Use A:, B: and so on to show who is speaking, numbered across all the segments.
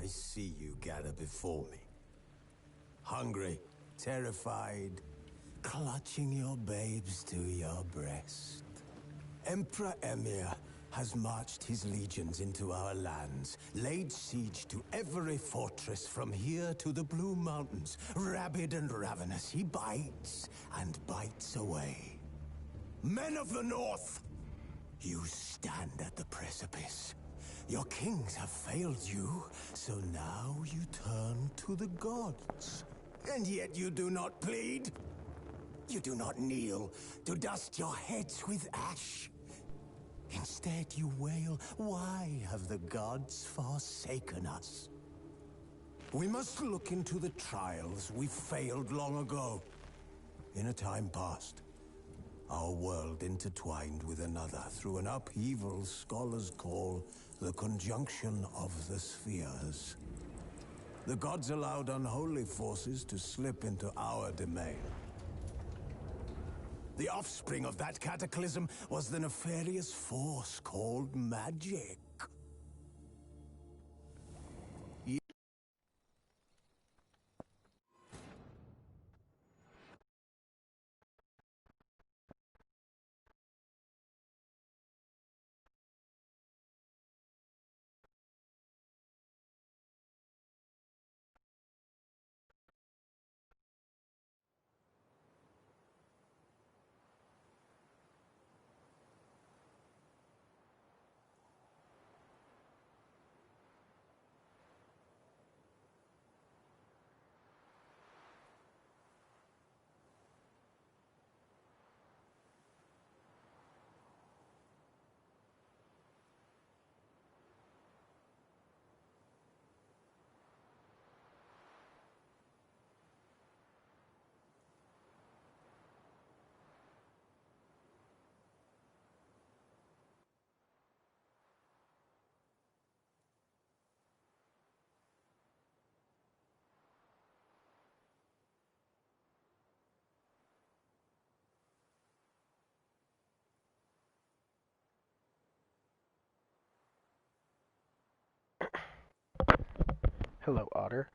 A: I see you gather before me. Hungry, terrified, clutching your babes to your breast. Emperor Emir has marched his legions into our lands, laid siege to every fortress from here to the Blue Mountains. Rabid and ravenous, he bites and bites away. Men of the North, you stand at the precipice. Your kings have failed you, so now you turn to the gods. And yet you do not plead. You do not kneel to dust your heads with ash. Instead you wail, why have the gods forsaken us? We must look into the trials we failed long ago. In a time past, our world intertwined with another through an upheaval scholars call the conjunction of the spheres. The gods allowed unholy forces to slip into our domain. The offspring of that cataclysm was the nefarious force called magic.
B: Hello, Otter.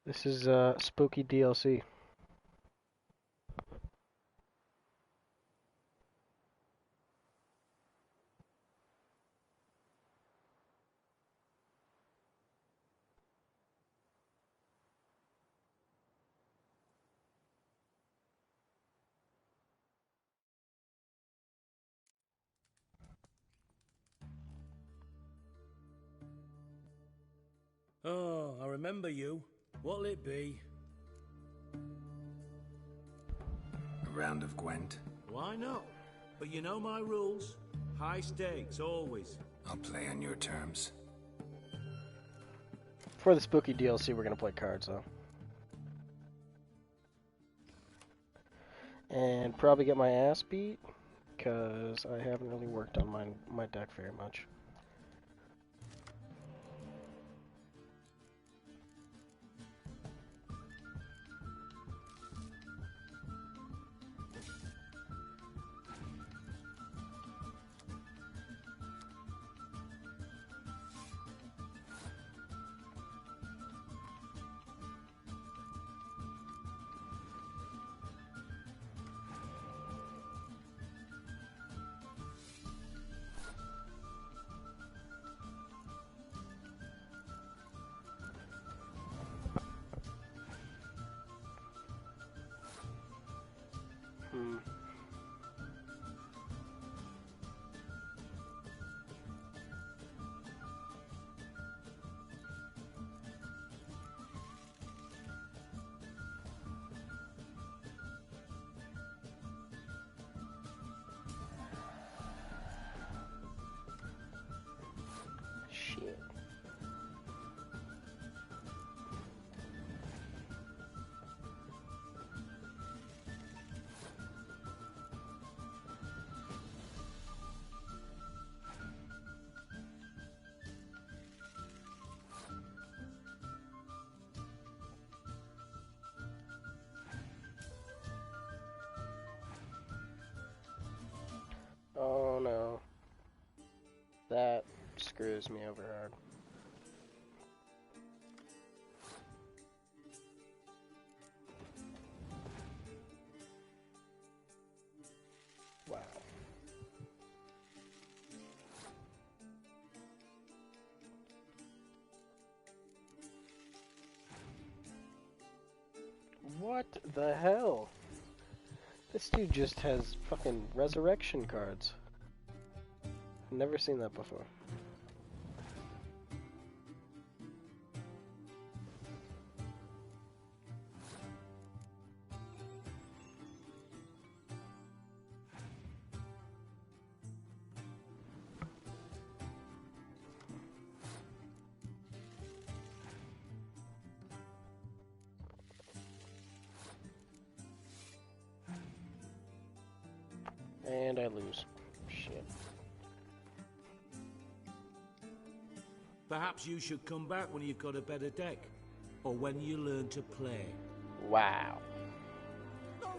B: This is spooky DLC.
C: Oh, I remember you. What'll it be?
D: A round of Gwent?
C: Why not? But you know my rules. High stakes, always.
D: I'll play on your terms.
B: For the spooky DLC, we're gonna play cards, though. And probably get my ass beat, because I haven't really worked on my deck very much. Shit. screws me over hard. Wow. What the hell? This dude just has fucking resurrection cards. I've never seen that before. And I lose. Shit.
C: Perhaps you should come back when you've got a better deck. Or when you learn to play.
B: Wow.
E: No!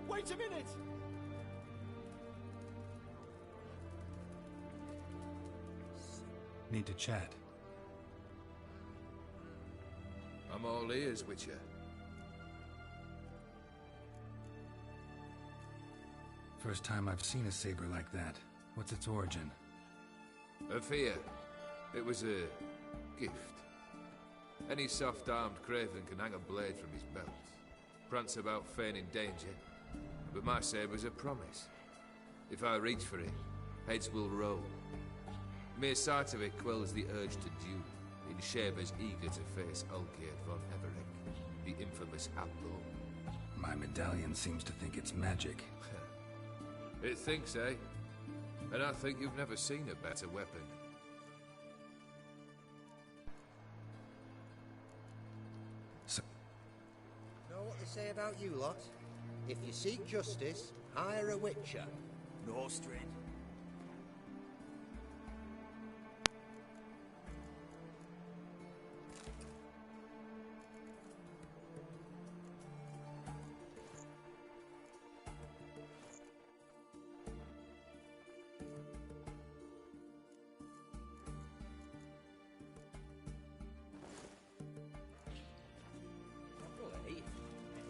E: Wait a minute!
D: Need to chat.
F: I'm all ears, Witcher.
D: First time I've seen a saber like that. What's its origin?
F: A fear. It was a gift. Any soft-armed craven can hang a blade from his belt, prance about feigning danger, but my saber's a promise. If I reach for it, heads will roll. Mere sight of it quells the urge to duel, in Shaver's eager to face Olgierd von Everec, the infamous outlaw.
D: My medallion seems to think it's magic.
F: It thinks, eh? And I think you've never seen a better weapon.
G: Know what they say about you lot? If you seek justice, hire a witcher.
E: Nostrid.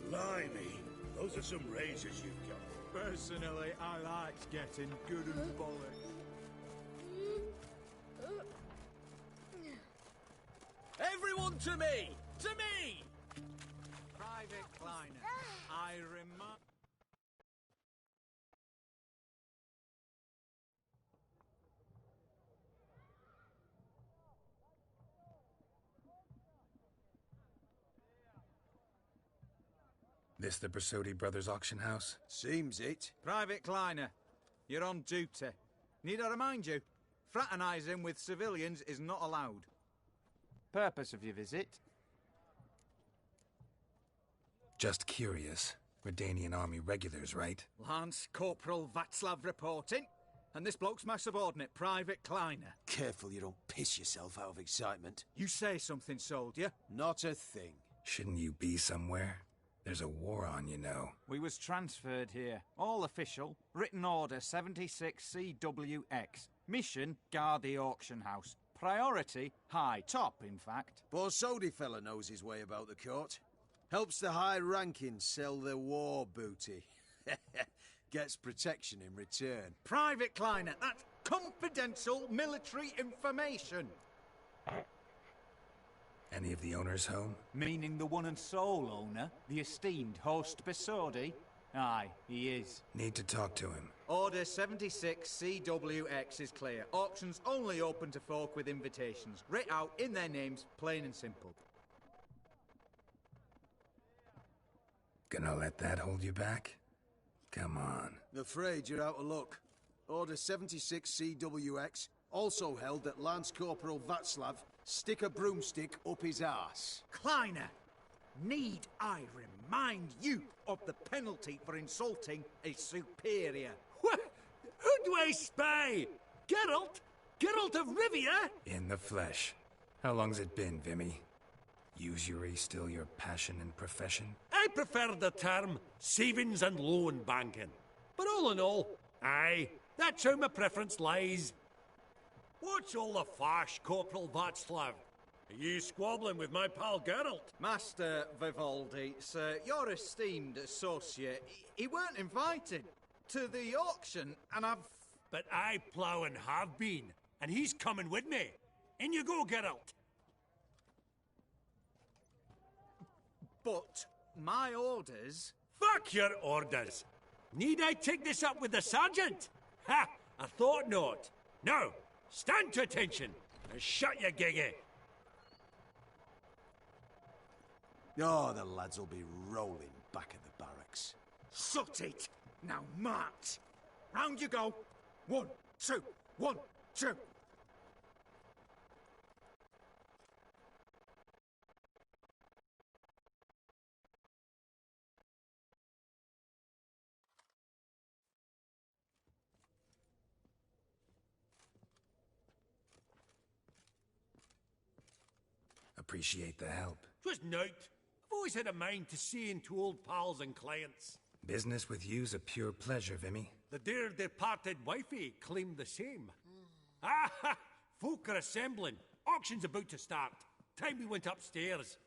H: Blimey, those are some razors you've got.
E: Personally, I liked getting good and bollocks. Everyone to me! To me! Private Kleiner, I remind...
D: This the Brasodi Brothers auction house?
H: Seems it.
E: Private Kleiner, you're on duty. Need I remind you, fraternizing with civilians is not allowed. Purpose of your visit?
D: Just curious. Redanian army regulars, right?
E: Lance Corporal Václav reporting. And this bloke's my subordinate, Private Kleiner.
H: Careful you don't piss yourself out of excitement.
E: You say something, soldier.
H: Not a thing.
D: Shouldn't you be somewhere? There's a war on, you know.
E: We was transferred here. All official. Written order 76 CWX. Mission, guard the auction house. Priority, high. Top, in fact.
H: Borsodi fella knows his way about the court. Helps the high-rankings sell their war booty. Gets protection in return.
E: Private Kleiner, that's confidential military information.
D: Any of the owners home?
E: Meaning the one and sole owner, the esteemed host Besodi? Aye, he is.
D: Need to talk to him.
E: Order 76 CWX is clear. Auctions only open to folk with invitations. Writ out in their names, plain and simple.
D: Gonna let that hold you back? Come on.
H: Afraid you're out of luck. Order 76 CWX, also held that Lance Corporal Václav stick a broomstick up his arse.
E: Kleiner, need I remind you of the penalty for insulting a superior?
C: What? Who do I spy? Geralt? Geralt of Rivia?
D: In the flesh. How long's it been, Vimy? Usury still your passion and profession?
C: I prefer the term savings and loan banking. But all in all, aye, that's how my preference lies. What's all the fash, Corporal Václav? Are you squabbling with my pal Geralt?
E: Master Vivaldi, sir, your esteemed associate, he weren't invited to the auction, and I've...
C: But I plough and have been, and he's coming with me. In you go, Geralt.
E: But my orders...
C: Fuck your orders. Need I take this up with the sergeant? Ha! I thought not. Now, stand to attention and shut your giggy.
H: Oh, the lads will be rolling back at the barracks.
E: Sut it! Now march! Round you go! 1, 2, 1, 2!
D: Appreciate the help.
C: 'Twas nowt. I've always had a mind to see into old pals and clients.
D: Business with you's a pure pleasure, Vimy.
C: The dear departed wifey claimed the same. Ah ha! Folk are assembling. Auction's about to start. Time we went upstairs.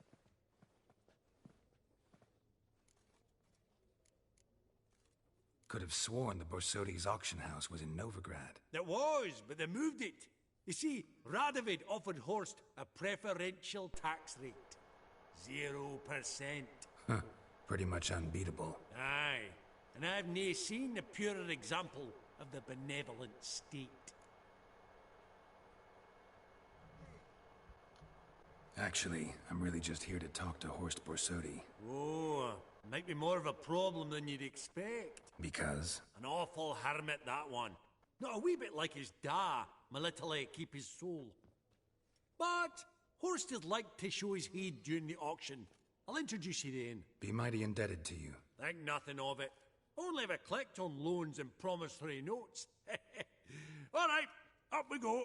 D: Could have sworn the Borsodi's auction house was in Novigrad.
C: There was, but they moved it. You see, Radovid offered Horst a preferential tax rate. 0%.
D: Huh. Pretty much unbeatable.
C: Aye, and I've nae seen a purer example of the benevolent state.
D: Actually, I'm really just here to talk to Horst Borsodi.
C: Oh, might be more of a problem than you'd expect.
D: Because?
C: An awful hermit, that one. Not a wee bit like his da, my little keep his soul. But Horst is like to show his head during the auction. I'll introduce you then.
D: Be mighty indebted to you.
C: Think nothing of it. Only if I collect on loans and promissory notes. All right, up we go.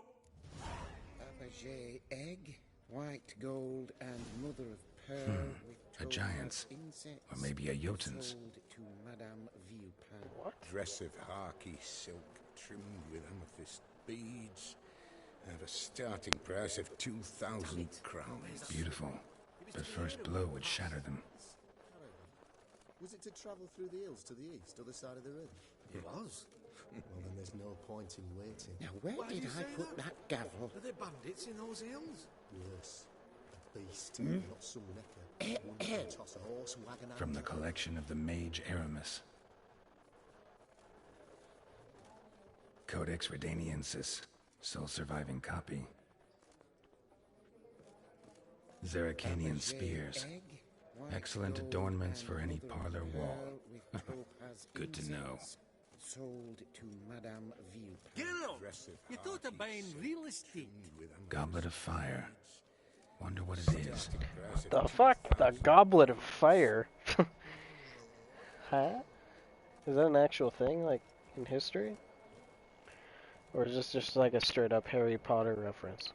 I: Fabergé egg, white gold, and mother of pearl with
D: A giant's.
I: insects.
D: Or maybe a Jotun's.
I: Sold to Madame Viewpan.
B: What?
J: Dress of harky silk trimmed with amethyst beads. At a starting price of 2,000 crowns.
D: Beautiful. But first blow would shatter them.
K: Was it to travel through the hills to the east, other side of the river?
J: It was.
K: Well, then there's no point in waiting.
I: Now, where did I put that gavel?
J: Are there bandits in those hills?
K: Yes. A beast, not some necker. One can toss a horse, wagon, and
D: From the collection of the mage Aramis. Codex Redaniensis. Sole surviving copy. Zeracanian spears.
I: Egg, white
D: Excellent
I: gold,
D: adornments
I: and
D: for any
I: mother of
D: parlor wall.
I: pearl with topaz
D: Good to know.
I: incense. Sold to Madame Viewpan.
C: Geralt,
J: Dress of
C: you thought of buying real estate.
J: with amethyst
D: Goblet of fire. Wonder what it is.
J: price of
B: The fuck? The Goblet of Fire? Huh? Is that an actual thing, like, in history? Or is this just like a straight up Harry Potter reference?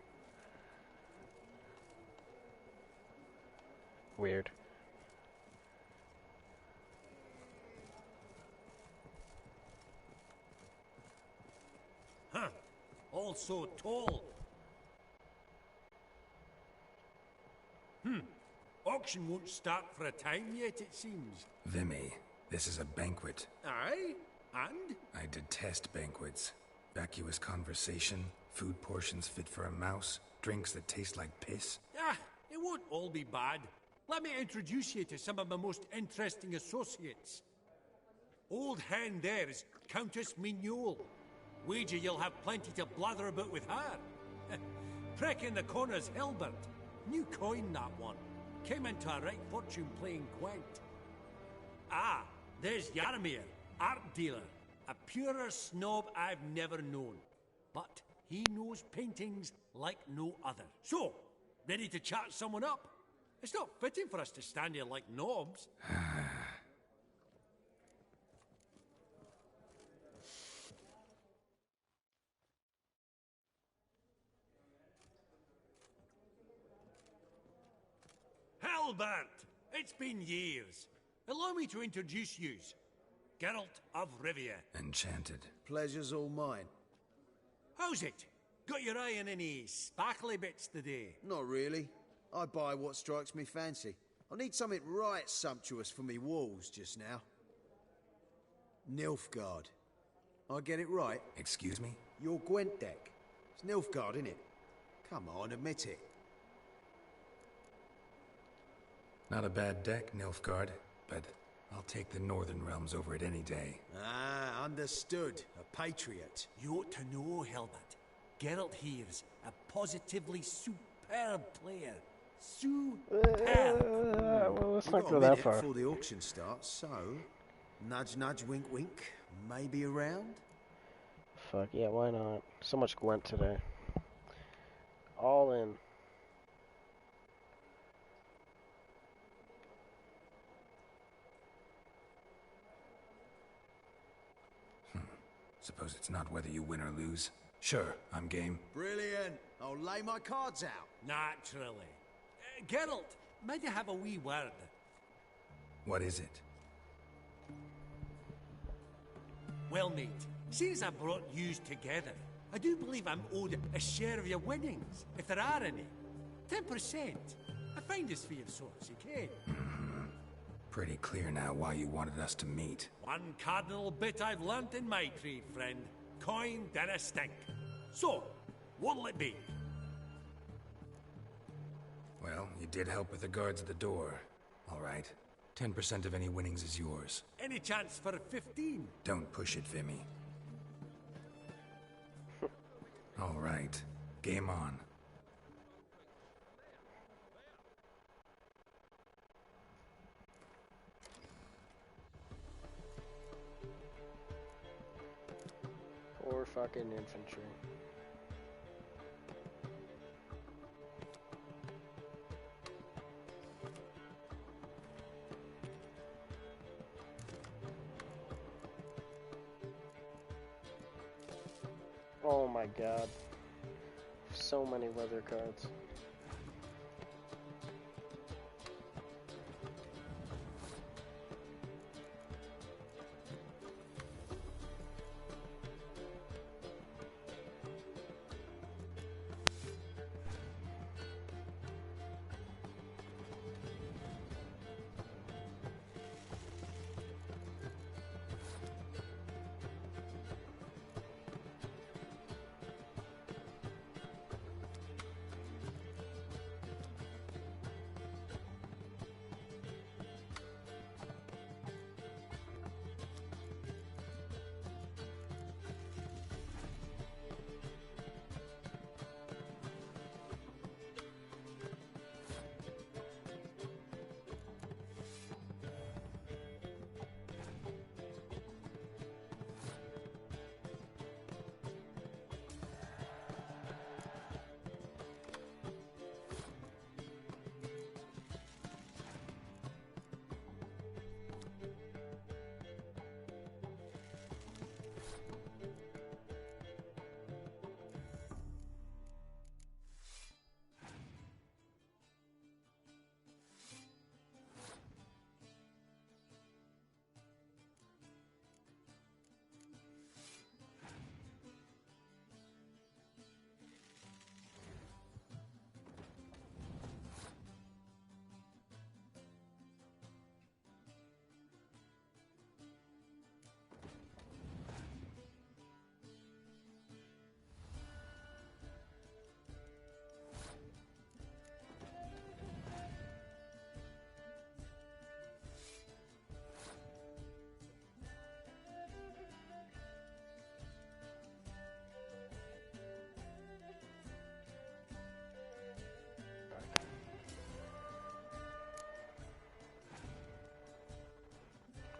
B: Weird.
C: Huh. All so tall. Auction won't start for a time yet, it seems.
D: Vimy, this is a banquet.
C: Aye? And?
D: I detest banquets. Vacuous conversation, food portions fit for a mouse, drinks that taste like piss.
C: Ah, it won't all be bad. Let me introduce you to some of my most interesting associates. Old hen there is Countess Mignol. Wager you'll have plenty to blather about with her. Prick in the corner's Hilbert. New coin, that one. Came into a right fortune playing quaint. Ah, there's Yarmir, art dealer. A purer snob I've never known. But he knows paintings like no other. So, ready to chat someone up? It's not fitting for us to stand here like knobs. Halbert! It's been years. Allow me to introduce yous. Geralt of Rivia.
D: Enchanted.
H: Pleasure's all mine.
C: How's it? Got your eye on any sparkly bits today?
H: Not really. I buy what strikes me fancy. I need something right sumptuous for me walls just now. Nilfgaard. I get it right?
D: Excuse me?
H: Your Gwent deck. It's Nilfgaard, innit? Come on, admit it.
D: Not a bad deck, Nilfgaard, but I'll take the Northern Realms over it any day.
H: Ah, understood. A patriot.
C: You ought to know, Hilbert. Geralt here's a positively superb player. Superb!
B: Well, let's
H: We've
B: not
H: got
B: go
H: a
B: that
H: minute
B: far.
H: before the auction starts, so... Nudge, nudge, wink, wink. Maybe around?
B: Fuck, yeah, why not? So much Gwent today. All in.
D: Suppose it's not whether you win or lose. Sure, I'm game.
H: Brilliant. I'll lay my cards out.
C: Naturally. Geralt, might I have a wee word?
D: What is it?
C: Well, mate, since I brought yous together, I do believe I'm owed a share of your winnings, if there are any. 10%. I find this for your sorts, okay?
D: Pretty clear now why you wanted us to meet.
C: One cardinal bit I've learnt in my trade, friend. Coin dinna stink. So, what'll it be?
D: Well, you did help with the guards at the door. All right. 10% of any winnings is yours.
C: Any chance for 15?
D: Don't push it, Vimy. All right. Game on.
B: Poor fucking infantry. Oh my god. So many weather cards.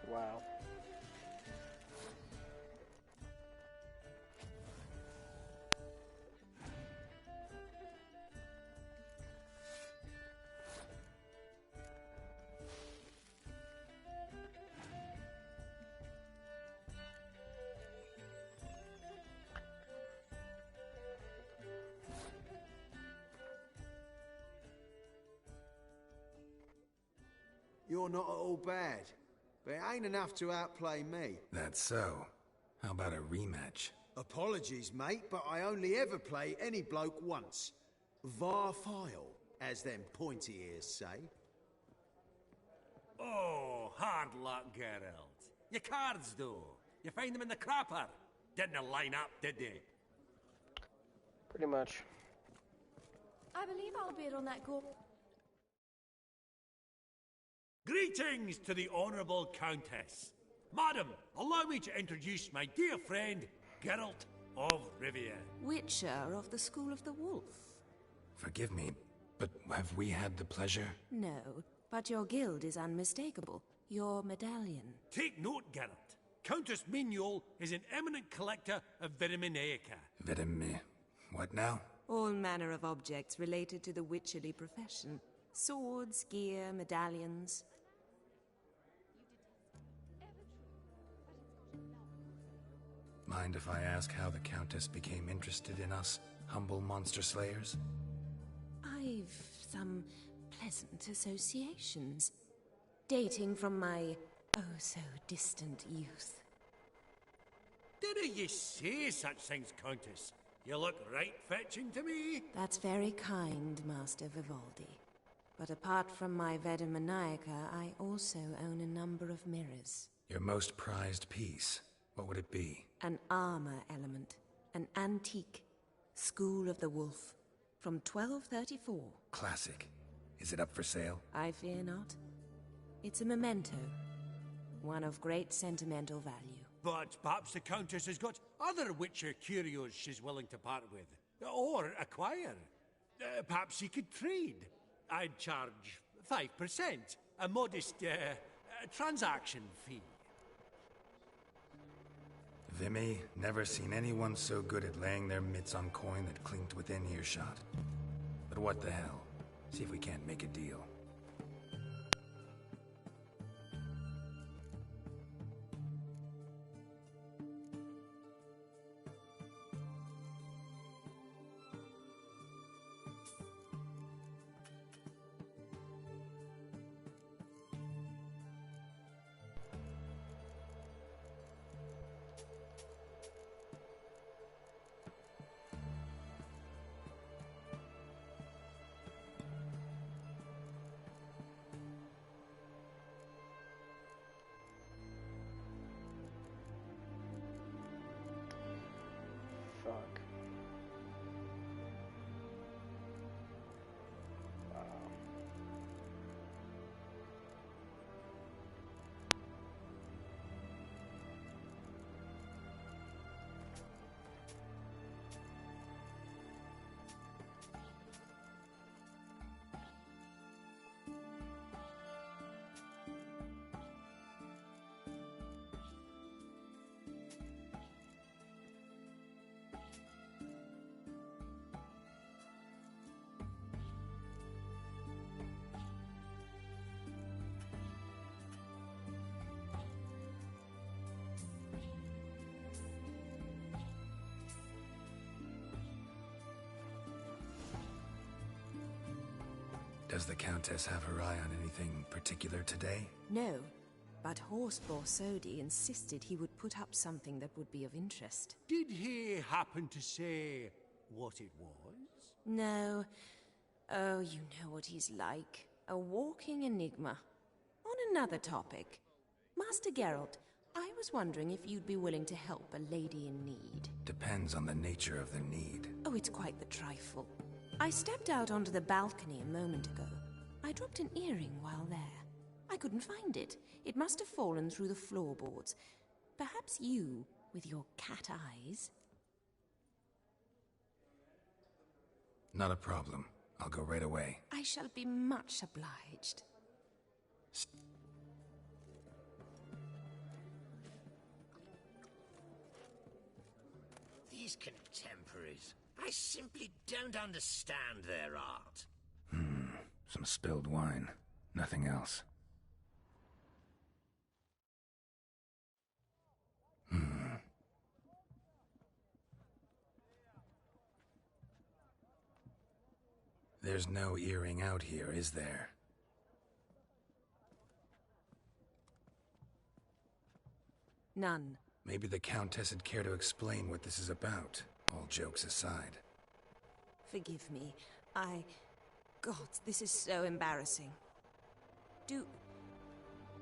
B: Wow.
H: You're not at all bad, but it ain't enough to outplay me.
D: That's so. How about a rematch?
H: Apologies, mate, but I only ever play any bloke once. Var file, as them pointy ears say.
C: Oh, hard luck, Geralt. Your cards, though. You find them in the crapper. Didn't line up, did they?
B: Pretty much.
L: I believe I'll bid on that go.
C: Greetings to the Honourable Countess. Madam, allow me to introduce my dear friend, Geralt of Rivia.
L: Witcher of the School of the Wolf.
D: Forgive me, but have we had the pleasure?
L: No, but your guild is unmistakable. Your medallion.
C: Take note, Geralt. Countess Mignol is an eminent collector of Vitaminaica.
D: What now?
L: All manner of objects related to the witcherly profession. Swords, gear, medallions.
D: Mind if I ask how the Countess became interested in us, humble monster slayers?
L: I've some pleasant associations, dating from my oh-so-distant youth.
C: Didn't you say such things, Countess? You look right fetching to me.
L: That's very kind, Master Vivaldi. But apart from my Veda Maniaca, I also own a number of mirrors.
D: Your most prized piece, what would it be?
L: An armor element. An antique. School of the Wolf. From 1234.
D: Classic. Is it up for sale?
L: I fear not. It's a memento. One of great sentimental value.
C: But perhaps the Countess has got other Witcher curios she's willing to part with. Or acquire. Perhaps you could trade. I'd charge 5%. A modest transaction fee.
D: Vimy, never seen anyone so good at laying their mitts on coin that clinked within earshot. But what the hell? See if we can't make a deal.
B: Fuck. Wow.
D: Does the Countess have her eye on anything particular today?
L: No, but Horst Borsodi insisted he would put up something that would be of interest.
C: Did he happen to say what it was?
L: No. Oh, you know what he's like. A walking enigma. On another topic. Master Geralt, I was wondering if you'd be willing to help a lady in need.
D: Depends on the nature of the need.
L: Oh, it's quite the trifle. I stepped out onto the balcony a moment ago. I dropped an earring while there. I couldn't find it. It must have fallen through the floorboards. Perhaps you, with your cat eyes...
D: Not a problem. I'll go right away.
L: I shall be much obliged.
M: These contemporaries, I simply don't understand their art.
D: Some spilled wine. Nothing else. There's no earring out here, is there?
L: None.
D: Maybe the Countess would care to explain what this is about, all jokes aside.
L: Forgive me. God, this is so embarrassing. Do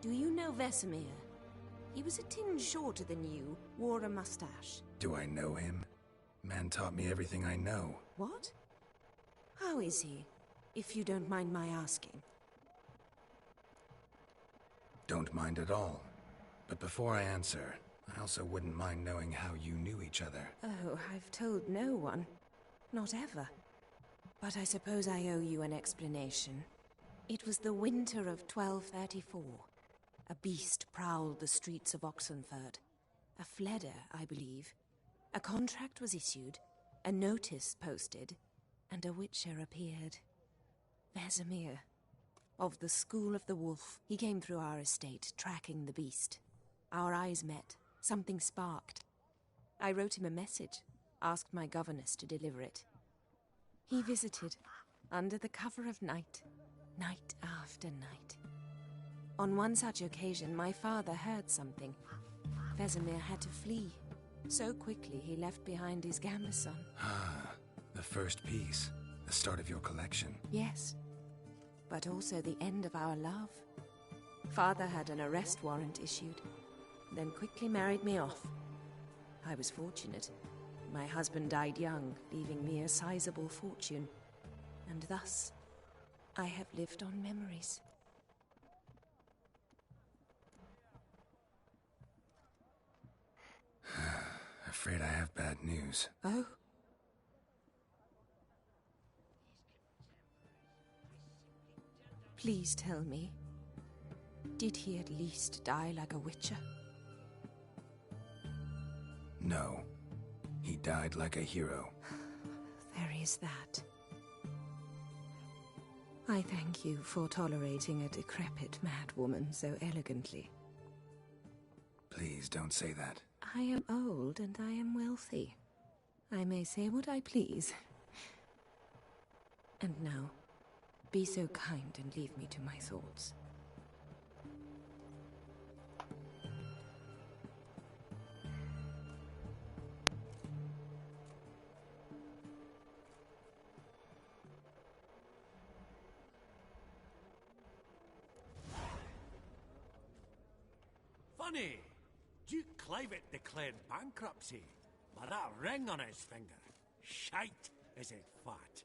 L: you know Vesemir? He was a tinge shorter than you, wore a mustache.
D: Do I know him? Man taught me everything I know.
L: What? How is he, if you don't mind my asking?
D: Don't mind at all. But before I answer, I also wouldn't mind knowing how you knew each other.
L: Oh, I've told no one. Not ever. But I suppose I owe you an explanation. It was the winter of 1234. A beast prowled the streets of Oxenford. A Fleder, I believe. A contract was issued, a notice posted, and a Witcher appeared. Vesemir. Of the School of the Wolf. He came through our estate, tracking the beast. Our eyes met. Something sparked. I wrote him a message, asked my governess to deliver it. He visited, under the cover of night, night after night. On one such occasion, my father heard something. Vesemir had to flee. So quickly he left behind his gambeson.
D: Ah, the first piece. The start of your collection.
L: Yes, but also the end of our love. Father had an arrest warrant issued, then quickly married me off. I was fortunate. My husband died young, leaving me a sizable fortune. And thus, I have lived on memories.
D: Afraid I have bad news.
L: Oh? Please tell me, did he at least die like a witcher?
D: No. He died like a hero.
L: There is that. I thank you for tolerating a decrepit madwoman so elegantly.
D: Please don't say that.
L: I am old and I am wealthy. I may say what I please. And now, be so kind and leave me to my thoughts.
C: Funny! Duke Clivet declared bankruptcy by that ring on his finger. Shite, is it fat?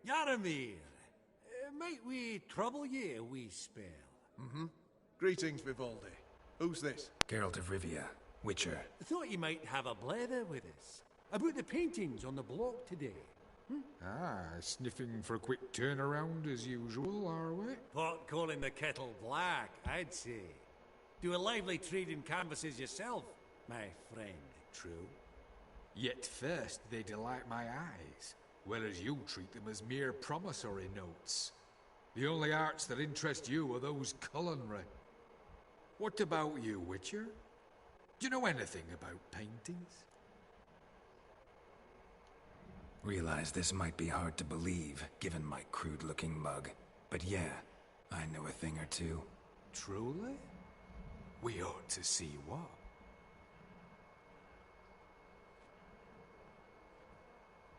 C: Yaramir, might we trouble ye a wee spell?
N: Mm-hmm. Greetings, Vivaldi. Who's this?
D: Geralt of Rivia, Witcher.
C: I thought you might have a blather with us. About the paintings on the block today.
O: Sniffing for a quick turnaround as usual, are we?
C: Pot calling the kettle black, I'd say. Do a lively trade in canvases yourself, my friend, true?
O: Yet first they delight my eyes, whereas you treat them as mere promissory notes. The only arts that interest you are those culinary. What about you, Witcher? Do you know anything about paintings?
D: Realize this might be hard to believe, given my crude-looking mug. But yeah, I know a thing or two.
O: Truly? We ought to see what.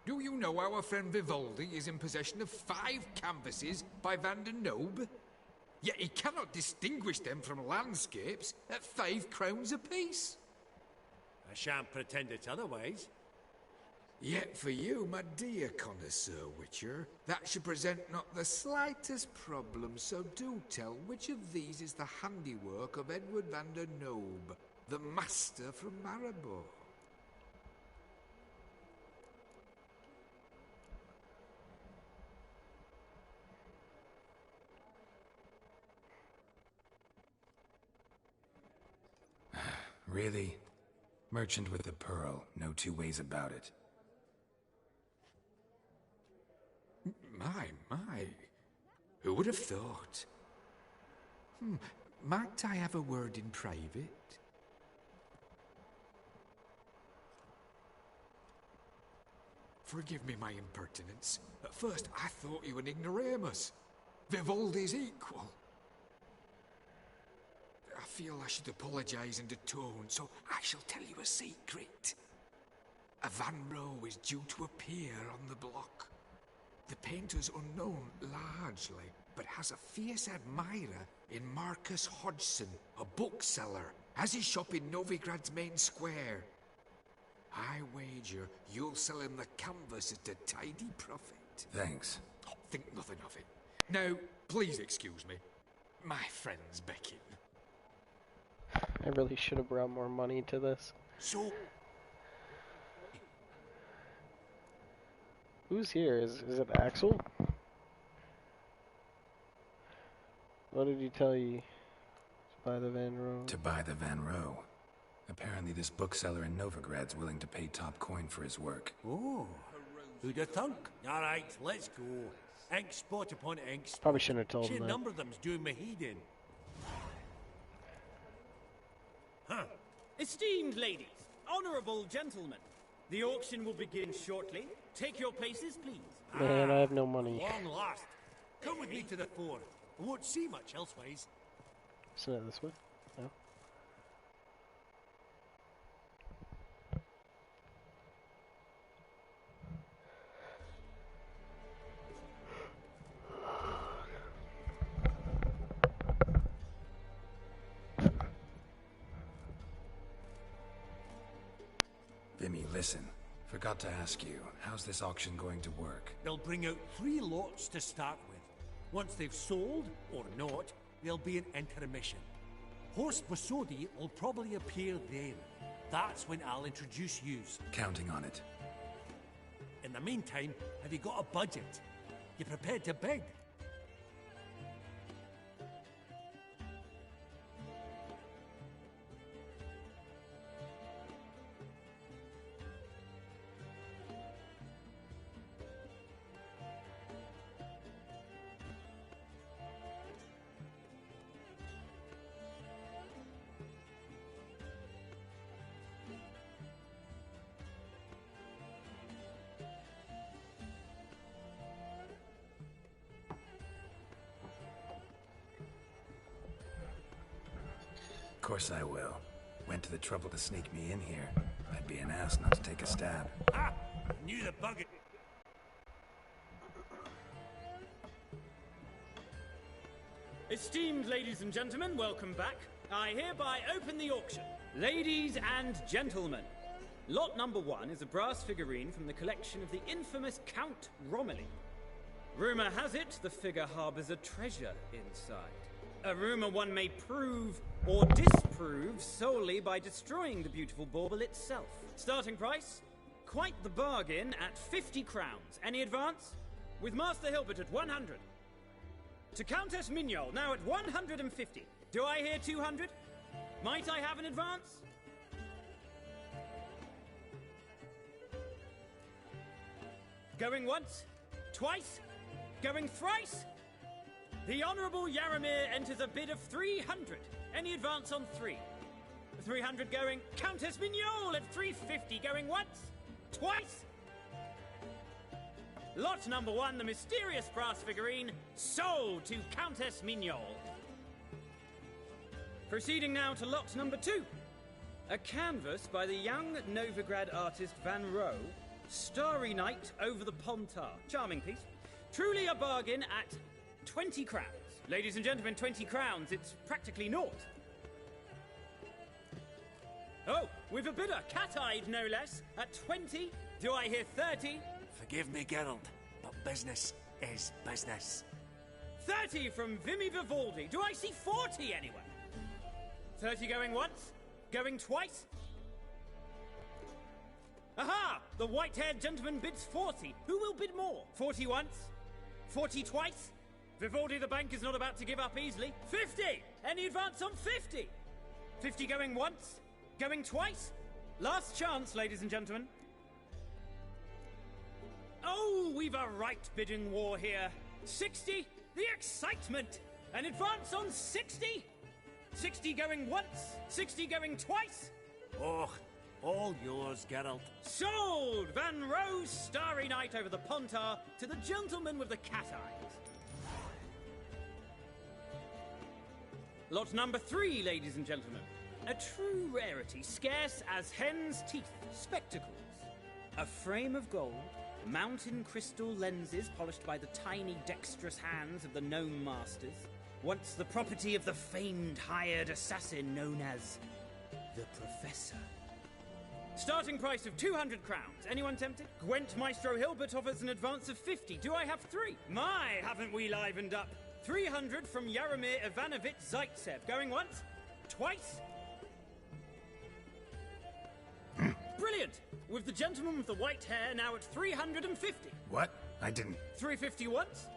O: Do you know our friend Vivaldi is in possession of 5 canvases by Van der Nobe? Yet he cannot distinguish them from landscapes at 5 crowns apiece.
C: I shan't pretend it's otherwise.
O: Yet for you, my dear connoisseur Witcher, that should present not the slightest problem, so do tell which of these is the handiwork of Edward van der Nobe, the master from Maribor.
D: Really? Merchant with the pearl, no two ways about it.
O: My. Who would have thought? Might I have a word in private? Forgive me my impertinence. At first I thought you an ignoramus. Vivaldi's equal. I feel I should apologise in the tone, so I shall tell you a secret. A Van Rowe is due to appear on the block. The painter's unknown largely, but has a fierce admirer in Marcus Hodgson, a bookseller, has his shop in Novigrad's main square. I wager you'll sell him the canvas at a tidy profit.
D: Thanks.
O: Oh, think nothing of it. Now, please excuse me. My friend's becking.
B: I really should have brought more money to this.
O: So...
B: Who's here? Is it Axel? What did he tell you? To buy the Van Rowe?
D: To buy the Van Rowe. Apparently this bookseller in Novigrad's willing to pay top coin for his work.
C: Oh, who'd have thunk? All right, let's go. Ink spot upon ink spot.
B: Probably shouldn't have told him
C: Sheer
B: that.
C: number of them's doing me head in. Huh.
P: Esteemed ladies, honourable gentlemen, the auction will begin shortly. Take your places, please.
B: Man, I have no money.
C: Long last. Come with me to the fore. I won't see much elsewise.
B: Isn't it this way? No.
D: Vimy, listen. Forgot to ask you, how's this auction going to work?
C: They'll bring out 3 lots to start with. Once they've sold, or not, there'll be an intermission. Horst Bosodi will probably appear then. That's when I'll introduce yous.
D: Counting on it.
C: In the meantime, have you got a budget? You prepared to bid?
D: Of course I will. Went to the trouble to sneak me in here. I'd be an ass not to take a stab.
C: Ah! Knew the bug.
P: Esteemed ladies and gentlemen, welcome back. I hereby open the auction. Ladies and gentlemen, lot number 1 is a brass figurine from the collection of the infamous Count Romilly. Rumour has it the figure harbours a treasure inside. A rumour one may prove or disprove solely by destroying the beautiful bauble itself. Starting price? Quite the bargain at 50 crowns. Any advance? With Master Hilbert at 100. To Countess Mignol, now at 150. Do I hear 200? Might I have an advance? Going once? Twice? Going thrice? The Honourable Yaramir enters a bid of 300. Any advance on 3? 300 going. Countess Mignol at 350 going once? Twice? Lot number 1, the mysterious brass figurine, sold to Countess Mignol. Proceeding now to lot number 2. A canvas by the young Novigrad artist Van Rowe, Starry Night over the Pontar. Charming piece. Truly a bargain at 20 crowns. Ladies and gentlemen, 20 crowns. It's practically naught. Oh, we've a bidder, cat-eyed no less, at 20. Do I hear 30?
C: Forgive me, Geralt, but business is business.
P: 30 from Vimy Vivaldi. Do I see 40 anywhere? 30 going once? Going twice? Aha! The white-haired gentleman bids 40. Who will bid more? 40 once? 40 twice? Vivaldi the bank is not about to give up easily. 50! Any advance on 50? 50 going once? Going twice? Last chance, ladies and gentlemen. Oh, we've a right bidding war here. 60? The excitement! An advance on 60? 60 going once? 60 going twice?
C: Oh, all yours, Geralt.
P: Sold! Van Rowe's Starry Night over the Pontar to the gentleman with the cat eyes. Lot number 3, ladies and gentlemen. A true rarity, scarce as hen's teeth, spectacles. A frame of gold, mountain crystal lenses polished by the tiny dexterous hands of the gnome masters, once the property of the famed hired assassin known as the Professor. Starting price of 200 crowns. Anyone tempted? Gwent Maestro Hilbert offers an advance of 50. Do I have 3? My, haven't we livened up? 300 from Yaromir Ivanovich Zaitsev. Going once? Twice? Brilliant! With the gentleman with the white hair now at 350.
D: What? I didn't...
P: 350 once?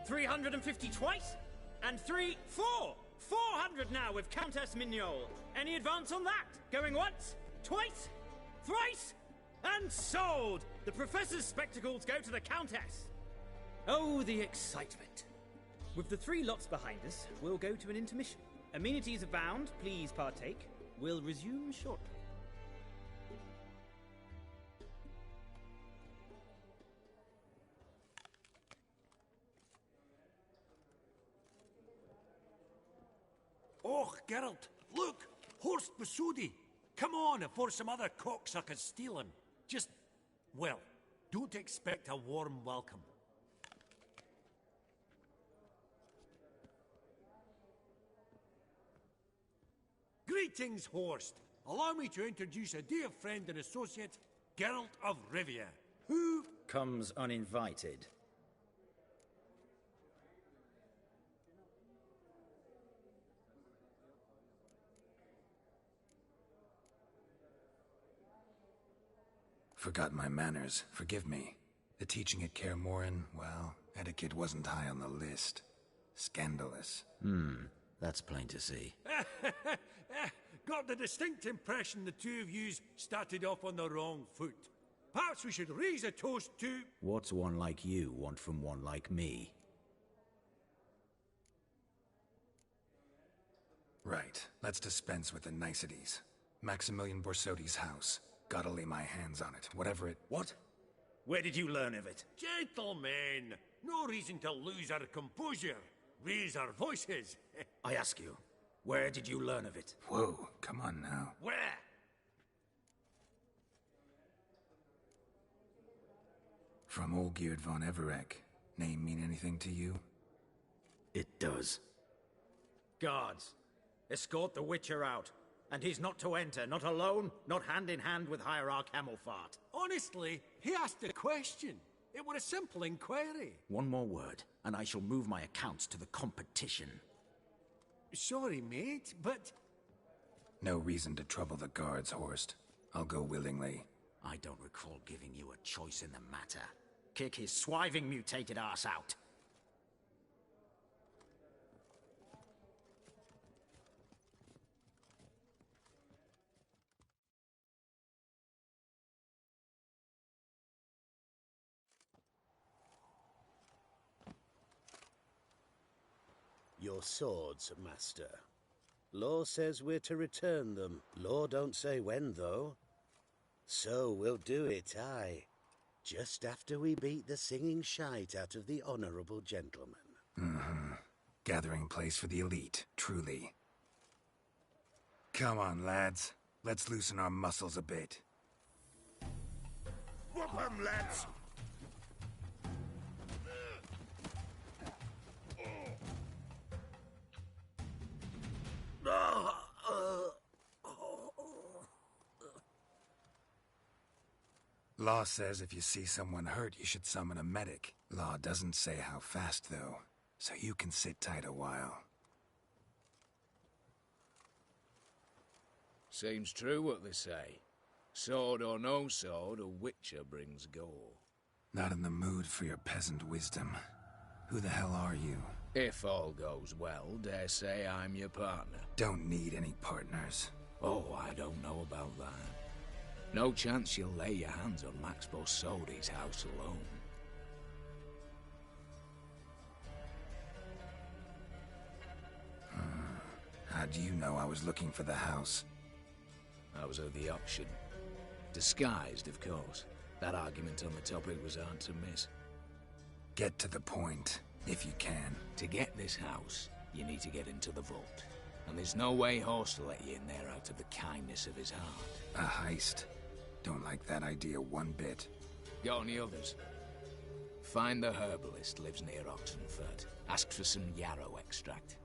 P: 350 twice? And 400 now with Countess Mignol. Any advance on that? Going once? Twice? Thrice? And sold! The Professor's spectacles go to the Countess. Oh, the excitement. With the 3 lots behind us, we'll go to an intermission. Amenities abound, please partake. We'll resume shortly.
C: Oh, Geralt, look! Horst Basudi! Come on, before some other cocksuckers steal him. Just, well, don't expect a warm welcome. Greetings, Horst. Allow me to introduce a dear friend and associate, Geralt of Rivia, who...
Q: comes uninvited.
D: Forgot my manners. Forgive me. The teaching at Kaer Morhen, well, etiquette wasn't high on the list. Scandalous.
Q: That's plain to see.
C: Got the distinct impression the two of yous started off on the wrong foot. Perhaps we should raise a toast to...
Q: What's one like you want from one like me?
D: Right. Let's dispense with the niceties. Maximilian Borsodi's house. Gotta lay my hands on it, whatever it...
Q: What? Where did you learn of it?
C: Gentlemen, no reason to lose our composure. Raise our voices.
Q: I ask you, where did you learn of it?
D: Whoa, come on now.
C: Where?
D: From Olgierd von Everec. Name mean anything to you?
Q: It does. Guards, escort the Witcher out. And he's not to enter, not alone, not hand in hand with Hierarch Hamelfart.
C: Honestly, he asked a question. It were a simple inquiry.
Q: One more word, and I shall move my accounts to the competition.
C: Sorry, mate, but...
D: No reason to trouble the guards, Horst. I'll go willingly.
Q: I don't recall giving you a choice in the matter. Kick his swiving mutated ass out.
R: Your swords, Master. Law says we're to return them. Law don't say when, though. So we'll do it, aye. Just after we beat the singing shite out of the honourable gentleman.
D: Gathering place for the elite, truly. Come on, lads. Let's loosen our muscles a bit.
J: Whoop 'em, lads!
D: Law says if you see someone hurt, you should summon a medic. Law doesn't say how fast, though, so you can sit tight a while.
S: Seems true what they say. Sword or no sword, a Witcher brings gore.
D: Not in the mood for your peasant wisdom. Who the hell are you?
S: If all goes well, dare say I'm your partner.
D: Don't need any partners.
S: Oh, I don't know about that. No chance you'll lay your hands on Max Borsodi's house alone.
D: How do you know I was looking for the house?
S: I was at the auction. Disguised, of course. That argument on the topic was hard to miss.
D: Get to the point, if you can.
S: To get this house, You need to get into the vault. And there's no way Horst will let you in there out of the kindness of his heart.
D: A heist. Don't like that idea one bit.
S: Got any others? Find the herbalist lives near Oxenfurt. Ask for some yarrow extract.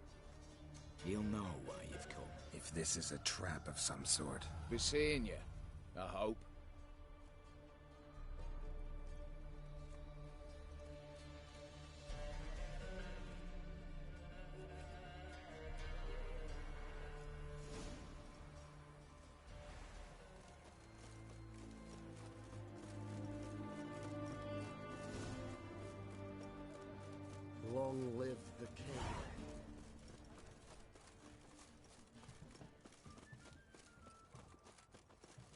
S: He'll know why you've come.
D: If this is a trap of some sort.
S: Be seeing you, I hope.
H: Long live the king.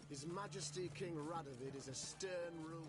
H: His Majesty King Radovid is a stern ruler.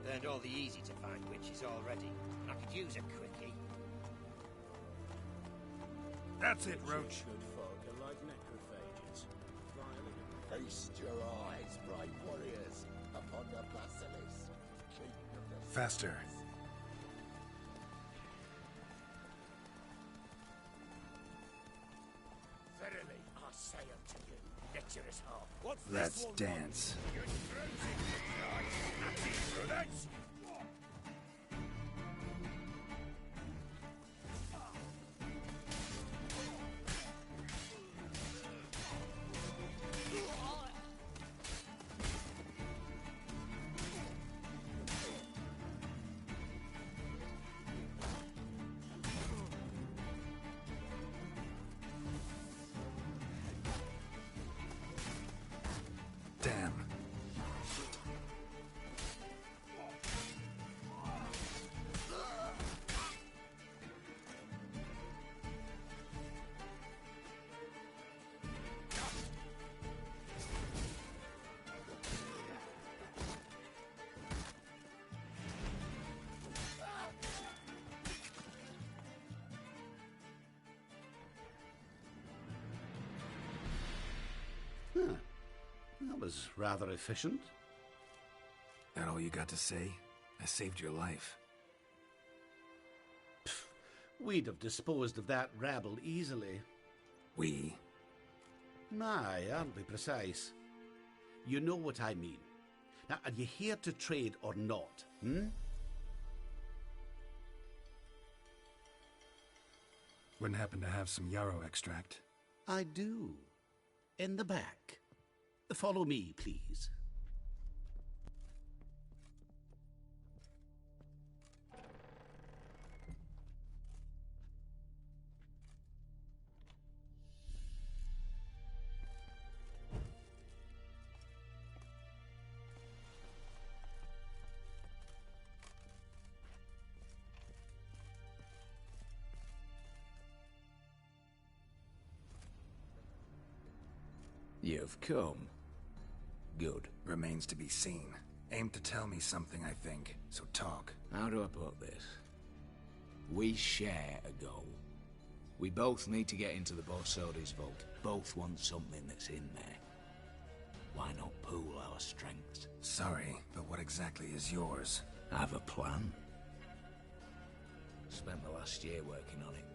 M: Learned all the easy-to-find witches already. I could use a quickie.
D: That's it, Roach.
K: Good folk are like necrophages. Feast your eyes, brave warriors, upon the basilisk, king of the...
D: Faster.
M: Verily, I say unto you, lecherous heart. What's
D: Let's
M: this one?
D: dance. Damn.
R: Huh. That was rather efficient.
D: That all you got to say? I saved your life.
R: We'd have disposed of that rabble easily.
D: We?
R: My, aren't we precise? You know what I mean. Now, are you here to trade or not,
D: Wouldn't happen to have some yarrow extract.
R: I do. In the back. Follow me, please.
S: You've come. Good.
D: Remains to be seen. Aim to tell me something, I think. So talk.
S: How do I put this? We share a goal. We both need to get into the Borsodi's vault. Both want something that's in there. Why not pool our strengths?
D: Sorry, but what exactly is yours?
S: I have a plan. Spent the last year working on it.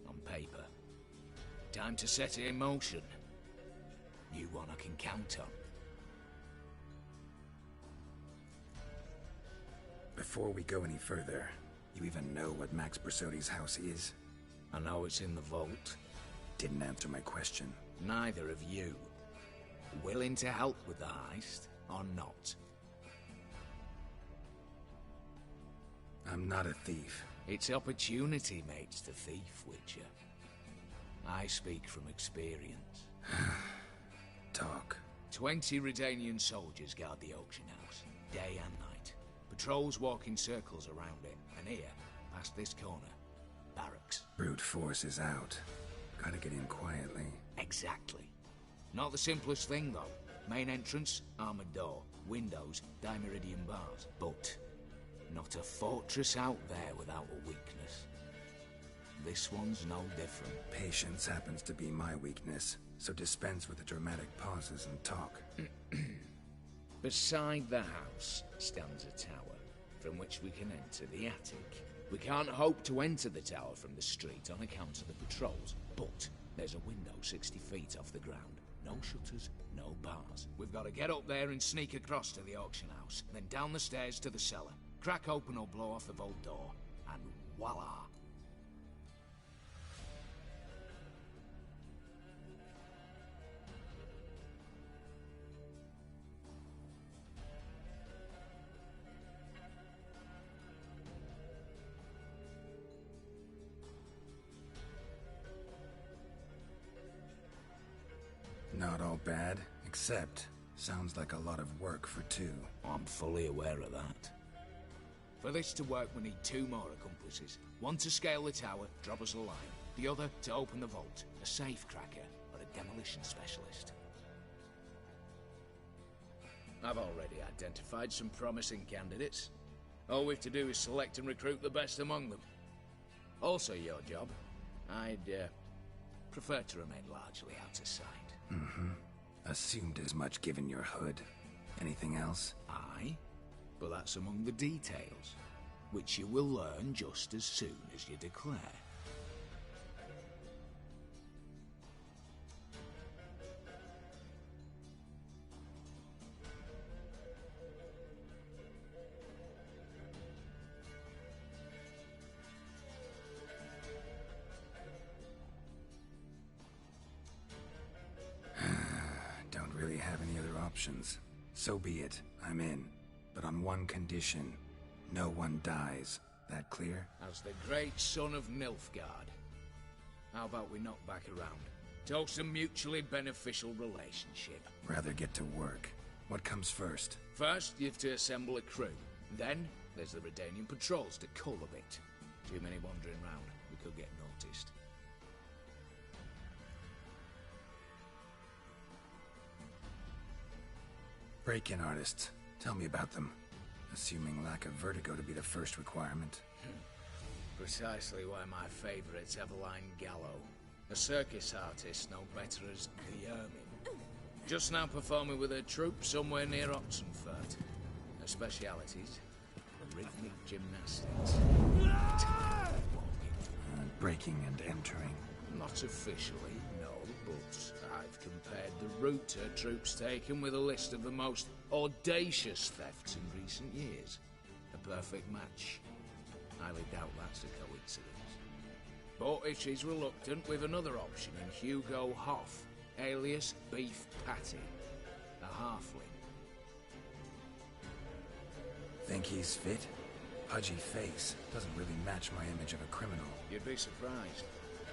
S: On paper. Time to set it in motion. You one I can count on.
D: Before we go any further, you even know what Max Borsodi's house is?
S: I know it's in the vault.
D: Didn't answer my question.
S: Neither of you. Willing to help with the heist, or not?
D: I'm not a thief.
S: It's opportunity makes the thief, Witcher. I speak from experience.
D: Talk.
S: 20 Redanian soldiers guard the auction house, day and night. Patrols walk in circles around it, and here, past this corner, barracks.
D: Brute force is out. Gotta get in quietly.
S: Exactly. Not the simplest thing, though. Main entrance, armored door. Windows, dimeridian bars. But not a fortress out there without a weakness. This one's no different.
D: Patience happens to be my weakness, so dispense with the dramatic pauses and talk.
S: Beside the house stands a tower, from which we can enter the attic. We can't hope to enter the tower from the street on account of the patrols, but there's a window 60 feet off the ground. No shutters, no bars. We've got to get up there and sneak across to the auction house, then down the stairs to the cellar, crack open or blow off the vault door, and voila!
D: Not all bad, except sounds like a lot of work for two.
S: I'm fully aware of that. For this to work, we need 2 more accomplices. One to scale the tower, drop us a line. The other to open the vault, a safe cracker or a demolition specialist. I've already identified some promising candidates. All we have to do is select and recruit the best among them. Also your job. I'd prefer to remain largely out of sight.
D: Assumed as much given your hood. Anything else?
S: Aye, but that's among the details, which you will learn just as soon as you declare.
D: So be it. I'm in. But on one condition. No one dies. That clear?
S: As the great son of Nilfgaard. How about we knock back around? Toast a mutually beneficial relationship.
D: Rather get to work. What comes first?
S: First, you have to assemble a crew. Then, there's the Redanian patrols to cull a bit. Too many wandering round. We could get noticed.
D: Break-in artists. Tell me about them. Assuming lack of vertigo to be the first requirement.
S: Precisely why my favourite's Eveline Gallo. A circus artist no better as the Ermine. Just now performing with her troupe somewhere near Oxenfurt. Her specialities? Rhythmic gymnastics.
D: Breaking and entering.
S: Not officially, no, but I've compared the route her troop's taken with a list of the most audacious thefts in recent years. A perfect match. Highly doubt that's a coincidence. But if she's reluctant, we've another option in Hugo Hoff, alias Beef Patty, a halfling.
D: Think he's fit? Pudgy face. Doesn't really match my image of a criminal.
S: You'd be surprised.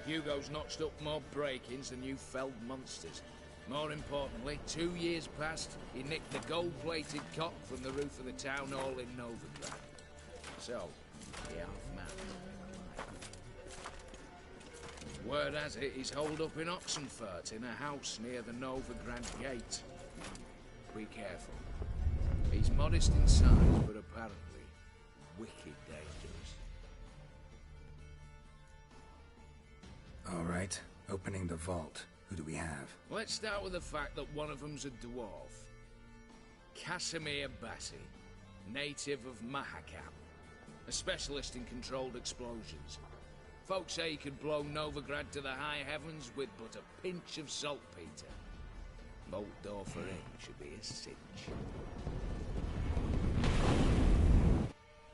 S: Hugo's notched up more break-ins than you felled monsters. More importantly, 2 years past, he nicked the gold-plated cock from the roof of the town hall in Novigrad. So, he half-man. Word has it, he's holed up in Oxenfurt in a house near the Novigrad gate. Be careful. He's modest in size, but apparently wicked dangerous.
D: All right, opening the vault. Who do we have?
S: Let's start with the fact that one of them's a dwarf. Casimir Bassi, native of Mahakam, a specialist in controlled explosions. Folks say he could blow Novigrad to the high heavens with but a pinch of saltpeter. Vault door for him should be a cinch.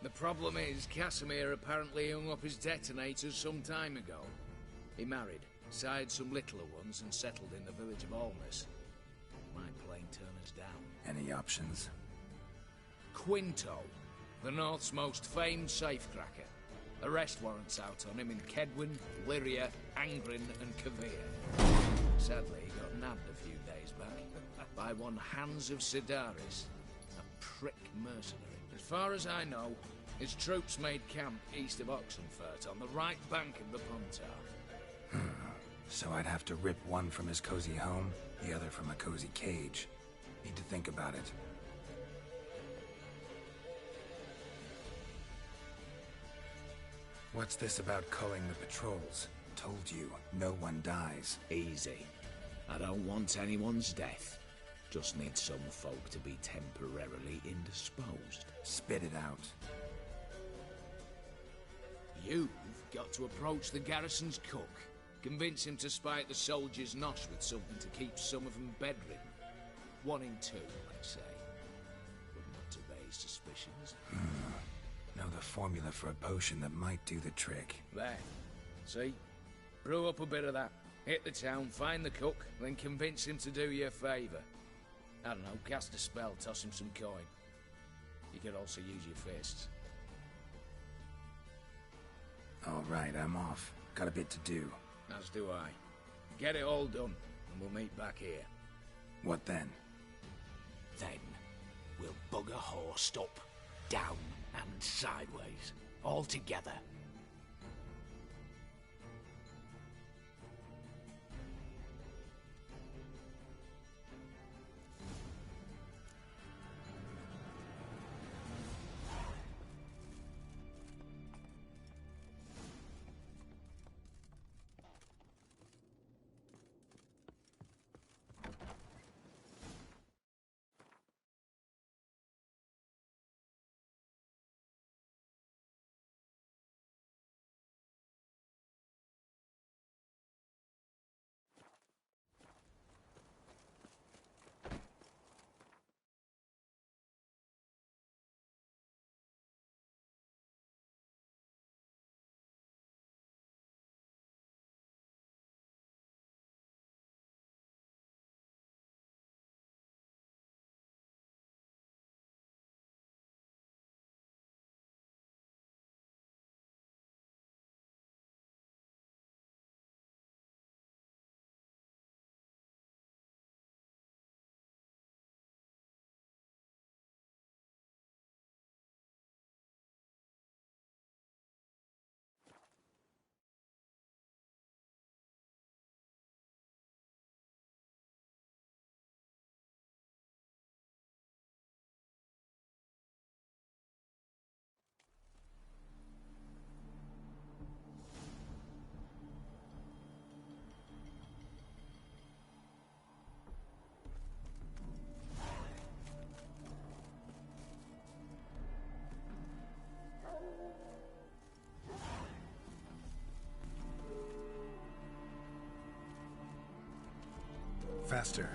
S: The problem is, Casimir apparently hung up his detonators some time ago. He married, sired some littler ones, and settled in the village of Alness. Might plain turn us down.
D: Any options?
S: Quinto, the North's most famed safecracker. Arrest warrants out on him in Kedwin, Lyria, Angren, and Kavir. Sadly, he got nabbed a few days back by one Hans of Sidaris, a prick mercenary. As far as I know, his troops made camp east of Oxenfurt on the right bank of the Puntar.
D: So I'd have to rip one from his cozy home, the other from a cozy cage. Need to think about it. What's this about culling the patrols? Told you, no one dies.
S: Easy. I don't want anyone's death. Just need some folk to be temporarily indisposed.
D: Spit it out.
S: You've got to approach the garrison's cook. Convince him to spike the soldiers' nosh with something to keep some of them bedridden. 1 in 2, I'd say. Wouldn't want to raise suspicions.
D: Know the formula for a potion that might do the trick.
S: There. See? Brew up a bit of that. Hit the town, find the cook, then convince him to do you a favour. I don't know, cast a spell, toss him some coin. You could also use your fists.
D: All right, I'm off. Got a bit to do.
S: As do I. Get it all done, and we'll meet back here.
D: What then?
S: Then, we'll bugger horsed up, down and sideways, all together.
D: Faster.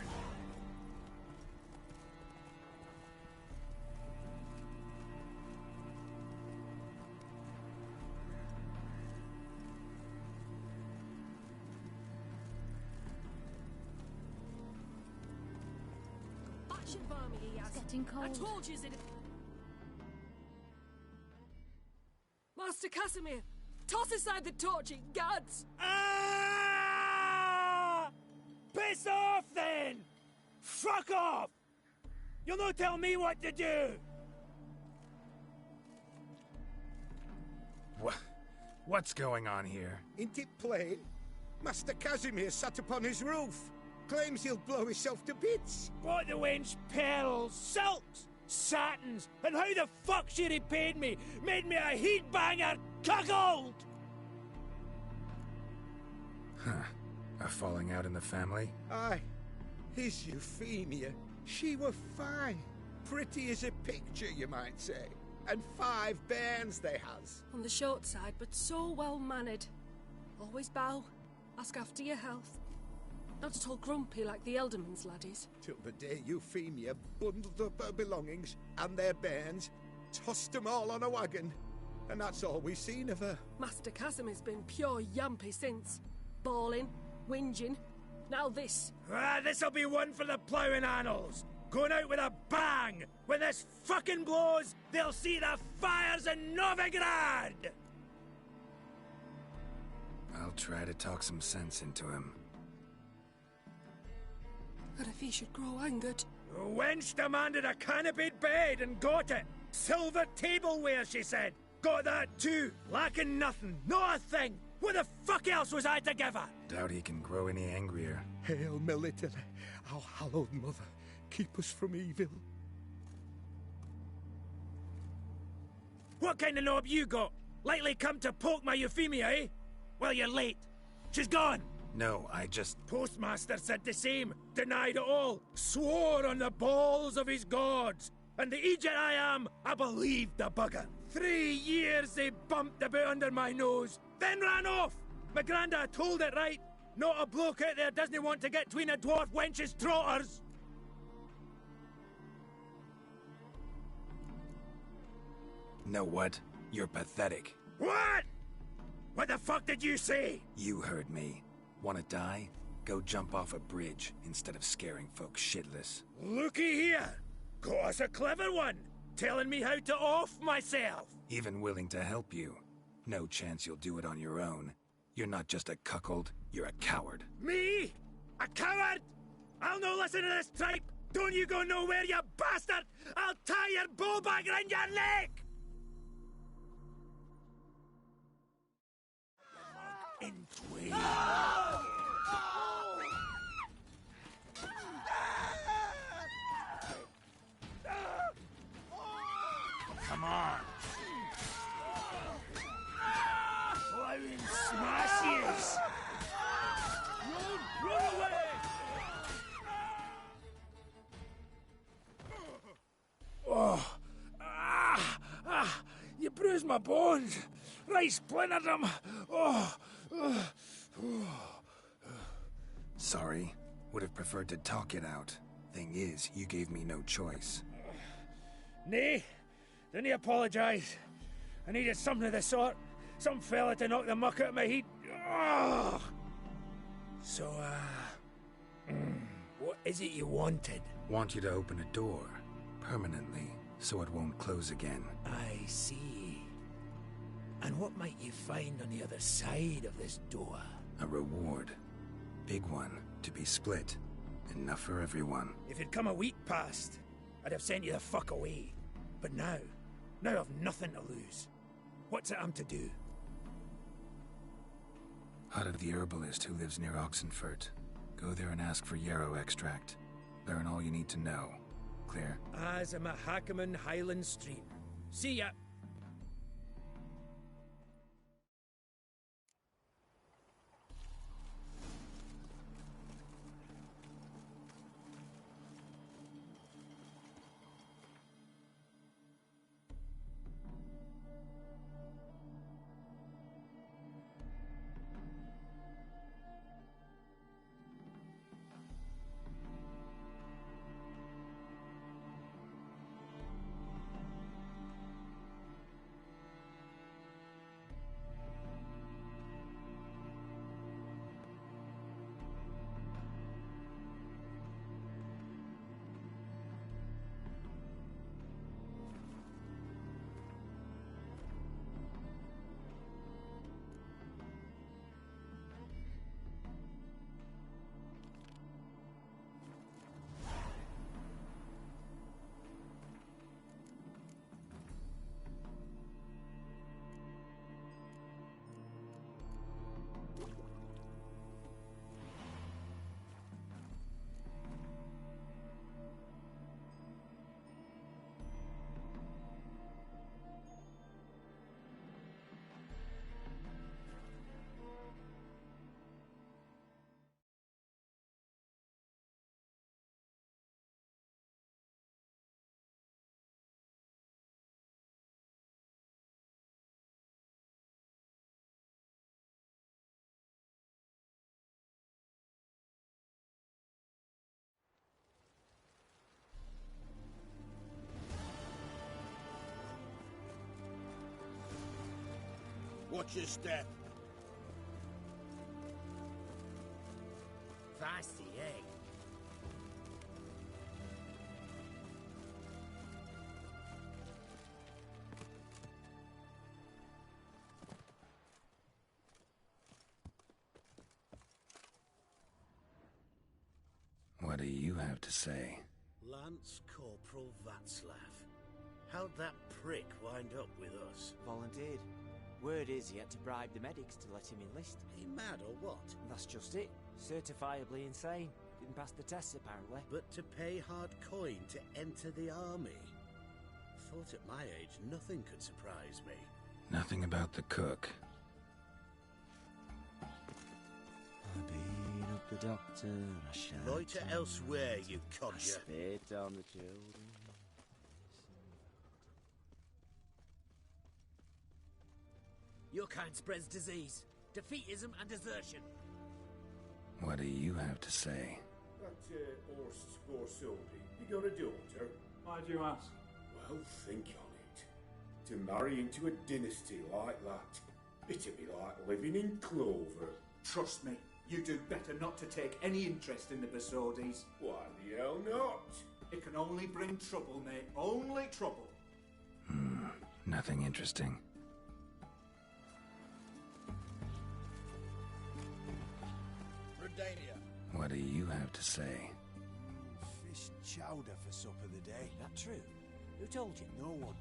T: It's getting cold.
U: I told you that. Master Casimir, toss aside the torch, guards!
V: Ah! Piss off then! Fuck off! You'll not tell me what to do!
D: What's going on here?
J: Ain't it plain? Master Casimir sat upon his roof. Claims he'll blow himself to bits.
V: What the wench pearls, silks, satins, and how the fuck she repaid me? Made me a heat banger cuckold!
D: Huh. A falling out in the family?
J: Aye. His Euphemia. She were fine. Pretty as a picture, you might say. And 5 bairns they has.
U: On the short side, but so well-mannered. Always bow, ask after your health. Not at all grumpy like the Elderman's laddies.
J: Till the day Euphemia bundled up her belongings and their bairns, tossed them all on a wagon. And that's all we've seen of her.
U: Master Casimir's been pure yampy since. Bawling, whinging, now this.
V: This'll be one for the ploughing annals. Going out with a bang! When this fucking blows, they'll see the fires in Novigrad!
D: I'll try to talk some sense into him.
U: And if he should grow angered...
V: The wench demanded a canopied bed and got it. Silver tableware, she said. Got that too. Lacking nothing. Not a thing. What the fuck else was I to give her?
D: Doubt he can grow any angrier.
K: Hail Melitele, our hallowed mother. Keep us from evil.
V: What kind of knob you got? Likely come to poke my Euphemia, eh? Well, you're late. She's gone.
D: No, I just...
V: Postmaster said the same. Denied it all. Swore on the balls of his gods. And the Egypt I am, I believed the bugger. 3 years they bumped about under my nose, then ran off. My granda told it right. Not a bloke out there doesn't want to get between a dwarf wench's trotters.
D: Know what? You're pathetic.
V: What? What the fuck did you say?
D: You heard me. Wanna die? Go jump off a bridge instead of scaring folks shitless.
V: Looky here. Got us a clever one. Telling me how to off myself.
D: Even willing to help you. No chance you'll do it on your own. You're not just a cuckold, you're a coward.
V: Me? A coward? I'll no listen to this tripe. Don't you go nowhere, you bastard! I'll tie your bull bag around your neck! In twain. Come on. Flying smashes. Run away. Oh. You bruised my bones. Right splintered them. Oh.
D: Sorry. Would have preferred to talk it out. Thing is, you gave me no choice.
V: Nay, didn't you apologise? I needed something of the sort. Some fella to knock the muck out of my head. Oh. So, what is it you wanted?
D: Want you to open a door, permanently, so it won't close again.
V: I see. And what might you find on the other side of this door?
D: A reward. Big one, to be split. Enough for everyone.
V: If you'd come a week past, I'd have sent you the fuck away. But now I've nothing to lose. What's it I'm to do?
D: Hut of the herbalist who lives near Oxenfurt. Go there and ask for yarrow extract. Learn all you need to know. Clear?
V: As a Mahakaman Highland Street. See ya!
K: Watch your step.
M: That's the egg.
D: What do you have to say?
R: Lance Corporal Václav. How'd that prick wind up with us?
A: Volunteered. Word is he had to bribe the medics to let him enlist.
R: He mad or what?
A: That's just it. Certifiably insane. Didn't pass the tests, apparently.
R: But to pay hard coin to enter the army? Thought at my age nothing could surprise me.
D: Nothing about the cook.
A: I beat up the doctor, I shall
R: Loiter elsewhere, you codger.
A: Spit on the children.
F: Your kind spreads disease, defeatism and desertion.
D: What do you have to say?
W: That horse Scorsodi, you got a daughter?
X: Why do you ask?
W: Well, think on it. To marry into a dynasty like that, it'd be like living in clover.
X: Trust me, you do better not to take any interest in the Besodis.
W: Why the hell not?
X: It can only bring trouble, mate. Only trouble.
D: Nothing interesting.
H: Redania.
D: What do you have to say?
H: Fish chowder for supper the day.
A: That true? Who told you?
H: No one.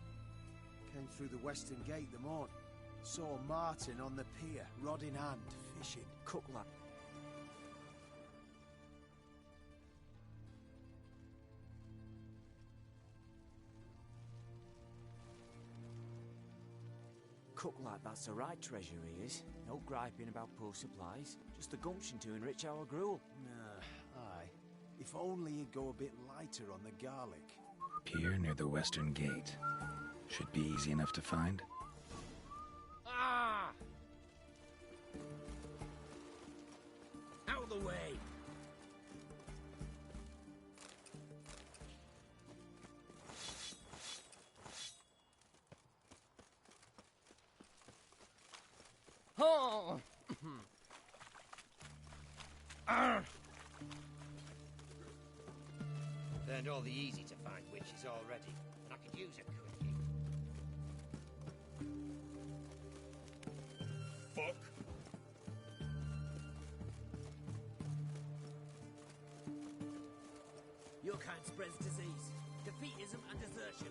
H: Came through the western gate the morning. Saw Martin on the pier, rod in hand, fishing.
A: Cook lad. Cook like that's the right treasure he is. No griping about poor supplies. Just the gumption to enrich our gruel.
H: Nah, aye. If only he'd go a bit lighter on the garlic.
D: Pier near the western gate. Should be easy enough to find.
F: Ah! Out of the way! Oh!
M: Turned all the easy to find witches already, and I could use a quickie.
W: Fuck.
F: Your kind spreads disease, defeatism and desertion.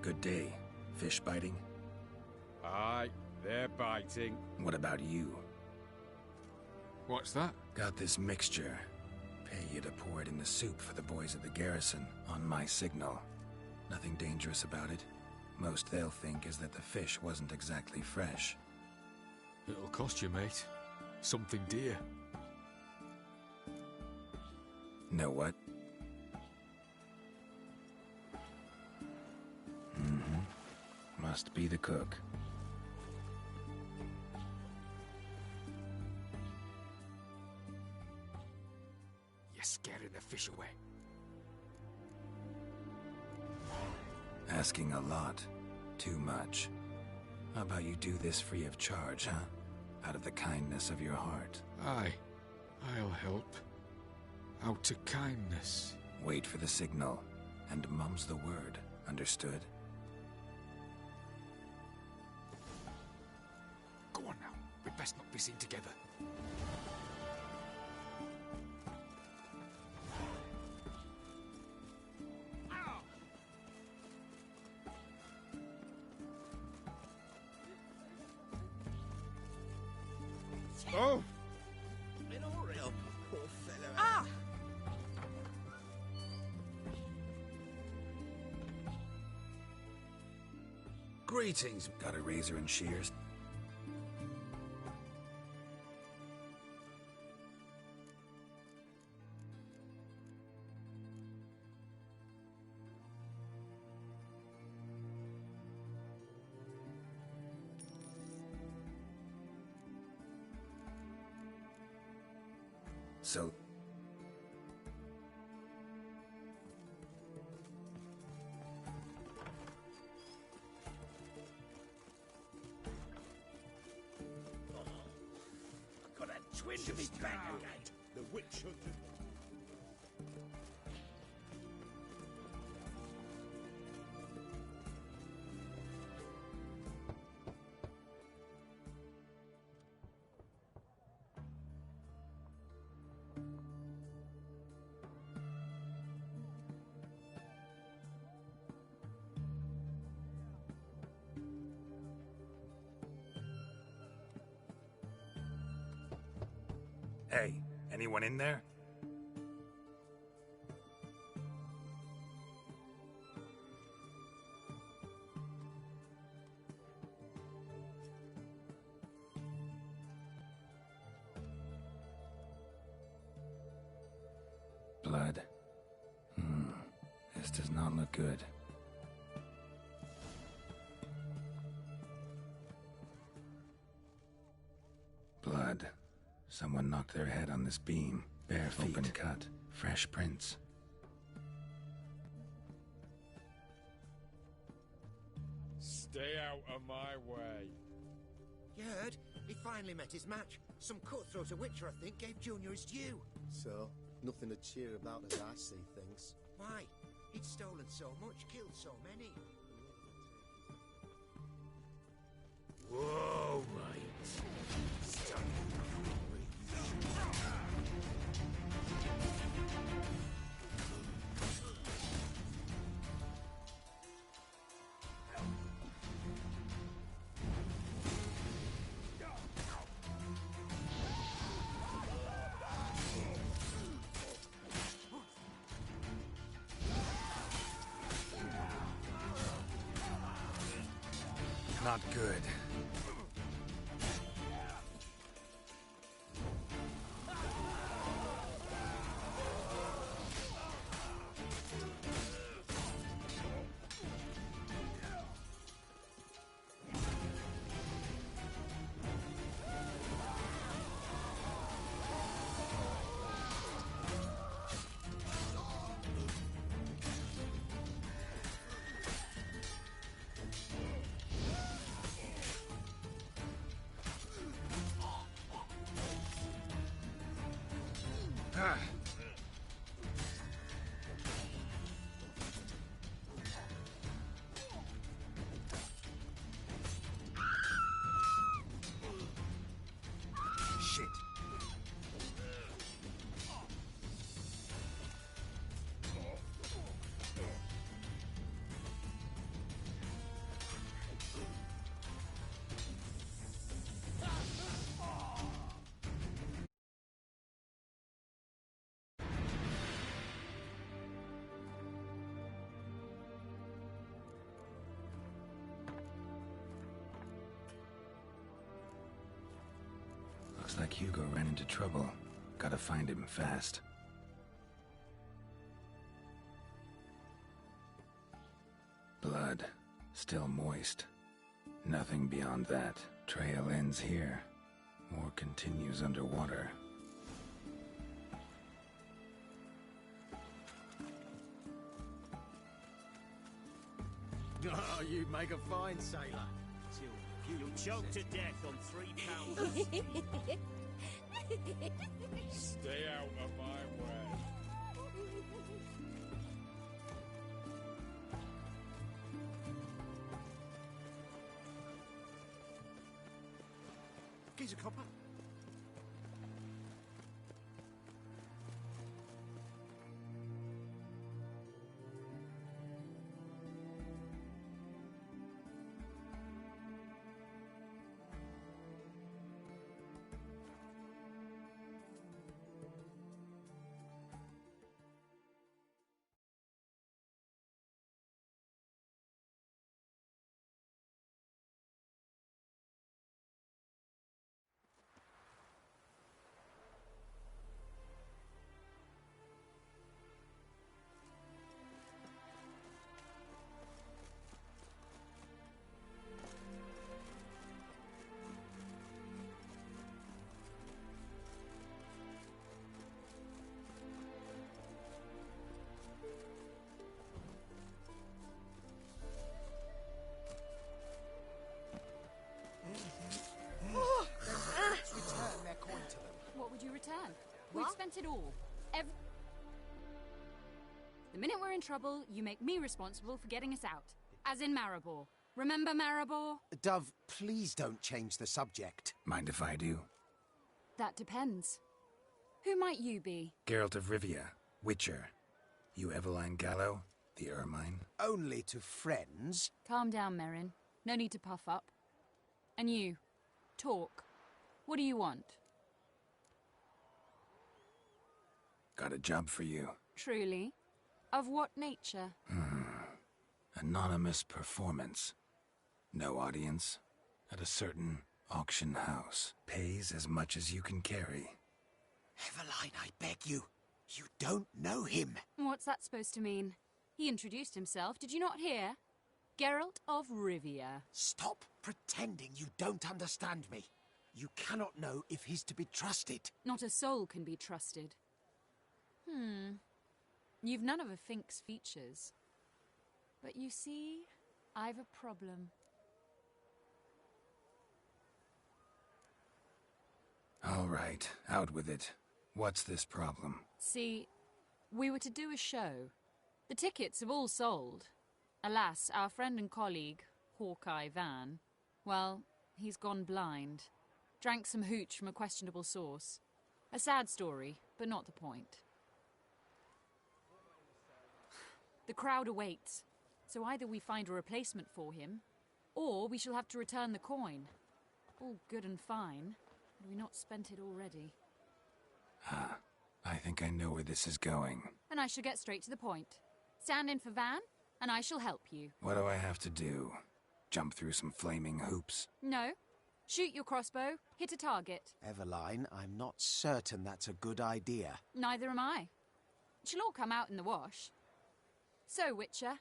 D: Good day. Fish biting?
O: Aye, they're biting.
D: What about you?
O: What's that?
D: Got this mixture. Pay you to pour it in the soup for the boys at the garrison, on my signal. Nothing dangerous about it. Most they'll think is that the fish wasn't exactly fresh.
O: It'll cost you, mate. Something dear.
D: Know what? Must be the cook.
O: You're scaring the fish away.
D: Asking a lot. Too much. How about you do this free of charge, huh? Out of the kindness of your heart.
O: Aye, I'll help. Out of kindness.
D: Wait for the signal, and mum's the word. Understood?
O: Go on now. We'd best not be seen together.
W: Oh!
F: In a real
H: poor fellow.
F: Ah!
D: Greetings. Got a razor and shears? So,
K: wind of his back again. The witch hunter.
D: Hey, anyone in there? Blood. This does not look good. Blood. Someone knocked their head on this beam. Bare feet. Open cut. Fresh prints.
E: Stay out of my way.
M: You heard? He finally met his match. Some cutthroat a Witcher, I think, gave Junior his due.
H: So, nothing to cheer about as I see things.
M: Why? He'd stolen so much, killed so many.
K: Whoa, right. Stop.
D: Not good. Shit. Looks like Hugo ran into trouble. Gotta find him fast. Blood. Still moist. Nothing beyond that. Trail ends here. Or continues underwater.
Q: Oh, you make a fine sailor.
F: You'll choke to death on 3 pounds.
E: Stay out of my way.
M: He's a copper.
G: The minute we're in trouble, you make me responsible for getting us out. As in Maribor. Remember Maribor?
H: Dove, please don't change the subject.
D: Mind if I do?
G: That depends. Who might you be?
D: Geralt of Rivia, Witcher. You Eveline Gallo, the Ermine?
H: Only to friends.
G: Calm down, Merrin. No need to puff up. And you, talk. What do you want?
D: Got a job for you.
G: Truly? Of what nature?
D: Anonymous performance. No audience. At a certain auction house. Pays as much as you can carry.
H: Eveline, I beg you. You don't know him.
G: What's that supposed to mean? He introduced himself, did you not hear? Geralt of Rivia.
H: Stop pretending you don't understand me. You cannot know if he's to be trusted.
G: Not a soul can be trusted. You've none of a Fink's features. But you see, I've a problem.
D: All right, out with it. What's this problem?
G: See, we were to do a show. The tickets have all sold. Alas, our friend and colleague, Hawkeye Van, well, he's gone blind. Drank some hooch from a questionable source. A sad story, but not the point. The crowd awaits, so either we find a replacement for him, or we shall have to return the coin. All good and fine, had we not spent it already.
D: I think I know where this is going.
G: And I shall get straight to the point. Stand in for Van, and I shall help you.
D: What do I have to do? Jump through some flaming hoops?
G: No. Shoot your crossbow, hit a target.
H: Eveline, I'm not certain that's a good idea.
G: Neither am I. It shall all come out in the wash. So, Witcher,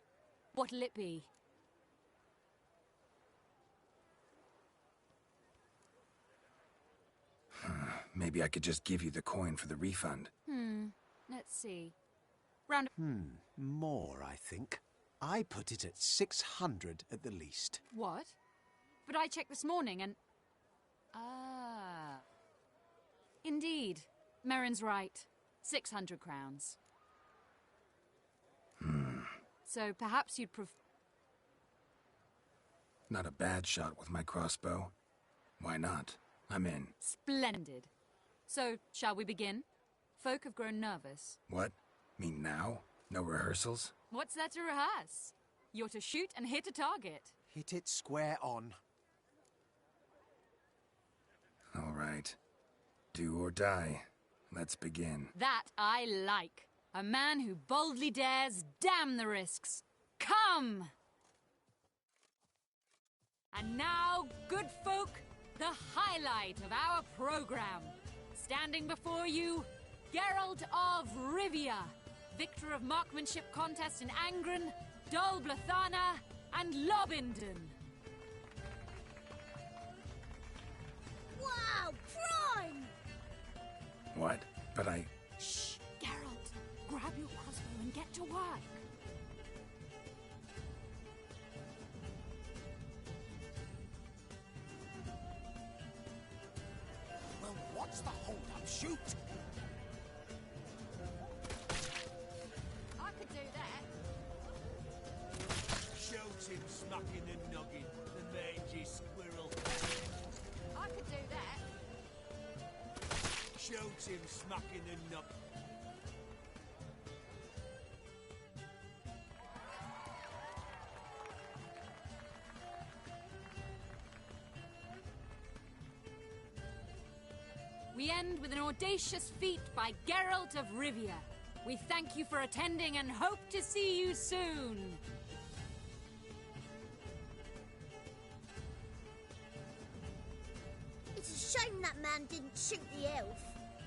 G: what'll it be?
D: Maybe I could just give you the coin for the refund.
G: Let's see. Round.
H: More, I think. I put it at 600 at the least.
G: What? But I checked this morning and... Indeed. Merrin's right. 600 crowns. So perhaps you'd
D: Not a bad shot with my crossbow. Why not? I'm in.
G: Splendid. So, shall we begin? Folk have grown nervous.
D: What? Mean now? No rehearsals?
G: What's there to rehearse? You're to shoot and hit a target.
H: Hit it square on.
D: All right. Do or die. Let's begin.
G: That I like. A man who boldly dares, damn the risks. Come! And now, good folk, the highlight of our program. Standing before you, Geralt of Rivia, victor of marksmanship contests in Angren, Dol Blathana, and Lobindon.
T: Wow, prime!
D: What? But I...
G: Shh, Geralt. Grab your crossbow and get to work.
H: Well, what's the hold-up? Shoot!
G: I could do that.
C: Shout him smacking the noggin, the mangy squirrel.
G: I could do that.
C: Shout him smacking the noggin.
G: We end with an audacious feat by Geralt of Rivia. We thank you for attending and hope to see you soon.
T: It's a shame that man didn't shoot the elf.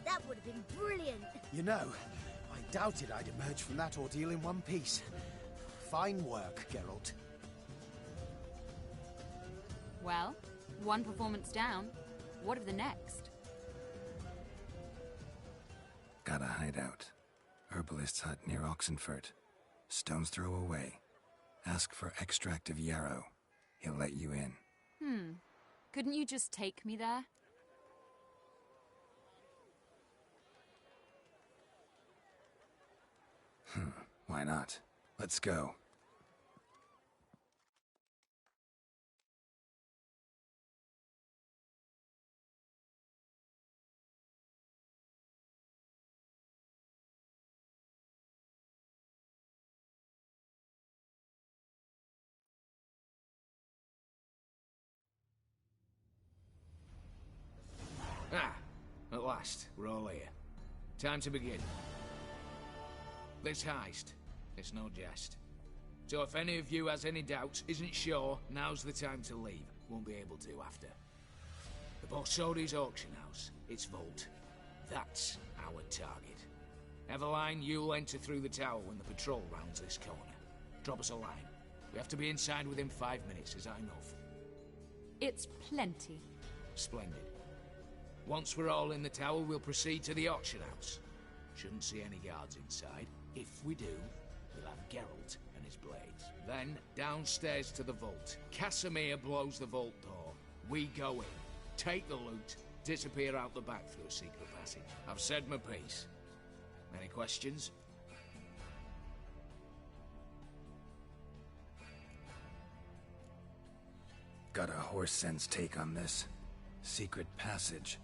T: That would have been brilliant.
H: You know, I doubted I'd emerge from that ordeal in one piece. Fine work, Geralt.
G: Well, one performance down. What of the next?
D: Got a hideout. Herbalist's hut near Oxenfurt. Stone's throw away. Ask for extract of yarrow. He'll let you in.
G: Couldn't you just take me there?
D: Why Why not? Let's go.
S: At last, we're all here. Time to begin. This heist, it's no jest. So if any of you has any doubts, isn't sure, now's the time to leave. Won't be able to after. The Borsodi's auction house, its vault. That's our target. Eveline, you'll enter through the tower when the patrol rounds this corner. Drop us a line. We have to be inside within 5 minutes, is that enough?
G: It's plenty.
S: Splendid. Once we're all in the tower, we'll proceed to the auction house. Shouldn't see any guards inside. If we do, we'll have Geralt and his blades. Then, downstairs to the vault. Casimir blows the vault door. We go in, take the loot, disappear out the back through a secret passage. I've said my piece. Any questions?
D: Got a horse sense take on this. Secret passage.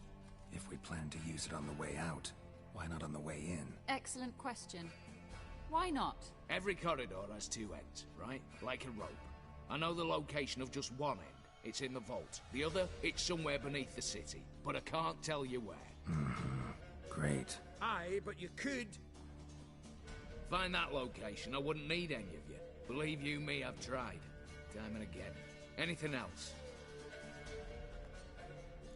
D: If we plan to use it on the way out, why not on the way in?
G: Excellent question. Why not?
S: Every corridor has two ends, right? Like a rope. I know the location of just one end. It's in the vault. The other, it's somewhere beneath the city. But I can't tell you where.
D: Great.
V: Aye, but you could.
S: Find that location, I wouldn't need any of you. Believe you me, I've tried. Time and again. Anything else?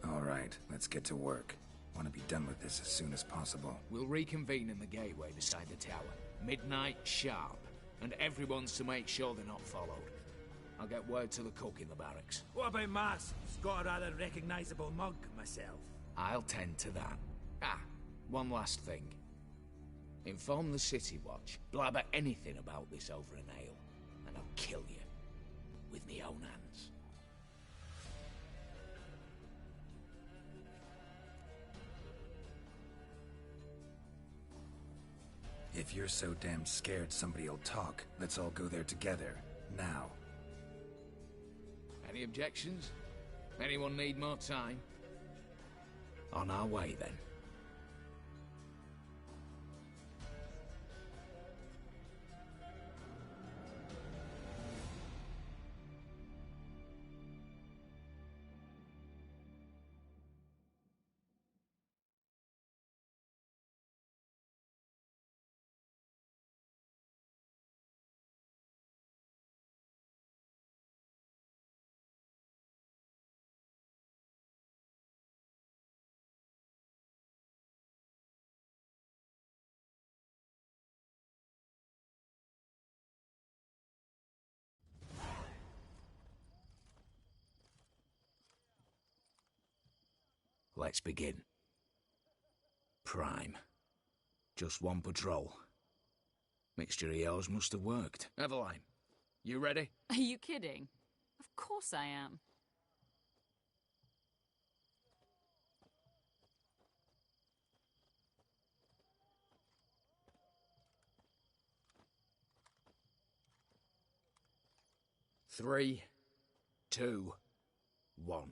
D: All right, let's get to work. Want to be done with this as soon as possible.
S: We'll reconvene in the gateway beside the tower. Midnight sharp. And everyone's to make sure they're not followed. I'll get word to the cook in the barracks.
V: What about Mars? He's got a rather recognisable mug, myself.
S: I'll tend to that. One last thing. Inform the City Watch. Blabber anything about this over an ale, and I'll kill you. With me own hands.
D: If you're so damn scared somebody'll talk, let's all go there together. Now.
S: Any objections? Anyone need more time? On our way, then. Let's begin. Prime. Just one patrol. Mixture of yours must have worked. Eveline, you ready?
G: Are you kidding? Of course I am.
S: Three, 2, 1.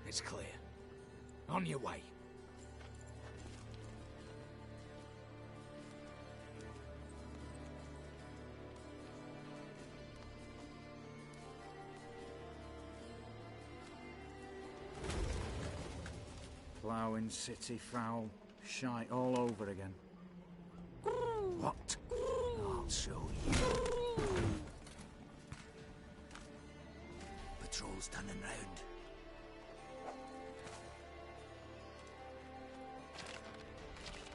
S: It's clear. On your way.
B: Ploughing city foul. Shite all over again.
S: What? I'll show you.
A: Patrol's turning round.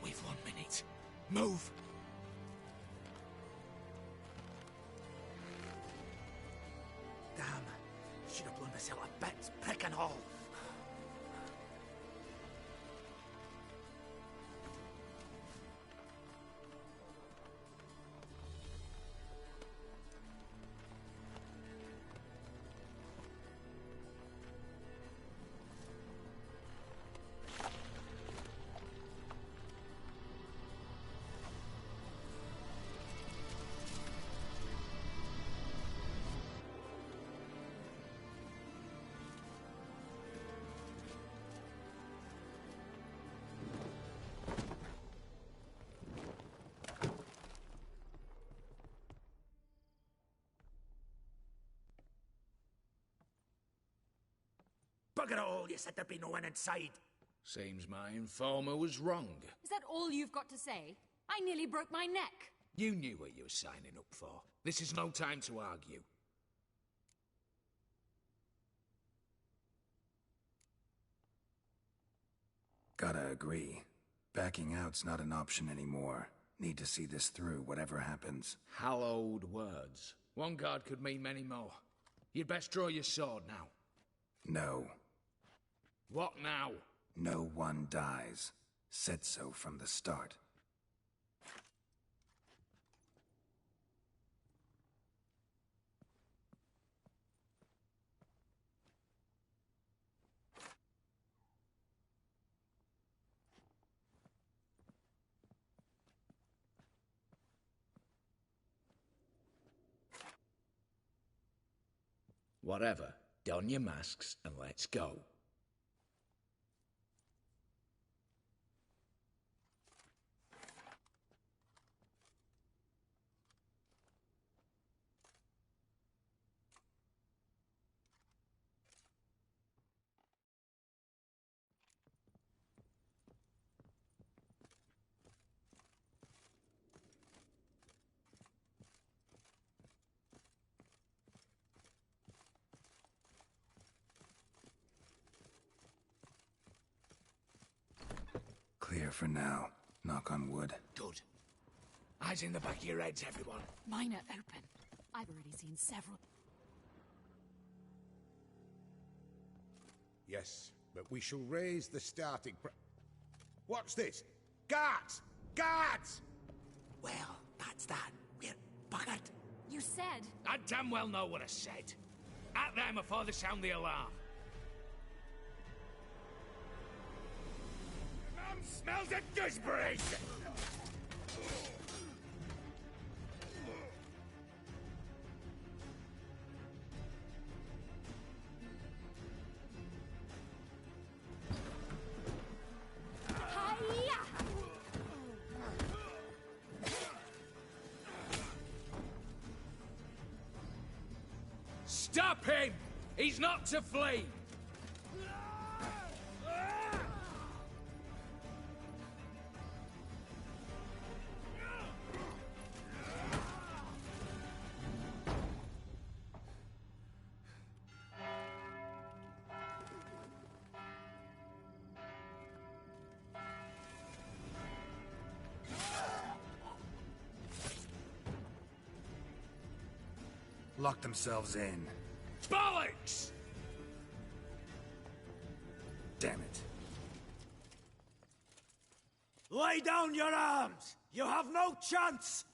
S: We've 1 minute. Move!
F: Damn. Should have blown myself a bit, prick and all.
V: Bugger it all, you said there'd be no one inside.
S: Seems my informer was wrong.
G: Is that all you've got to say? I nearly broke my neck.
S: You knew what you were signing up for. This is no time to argue.
D: Gotta agree. Backing out's not an option anymore. Need to see this through, whatever happens.
S: Hallowed words. One guard could mean many more. You'd best draw your sword now.
D: No.
S: What now?
D: No one dies. Said so from the start.
S: Whatever. Don your masks and let's go.
D: Clear for now. Knock on wood.
S: Good. Eyes in the back of your heads, everyone.
G: Mine are open. I've already seen several.
J: Yes, but we shall raise the starting What's this? Guards! Guards!
S: Well, that's that. We're buggered.
G: You said...
S: I damn well know what I said. At them before they sound the alarm.
V: Smells of gooseberries!
S: Stop him! He's not to flee!
D: Lock themselves in.
S: Bollocks!
D: Damn it.
V: Lay down your arms! You have no chance!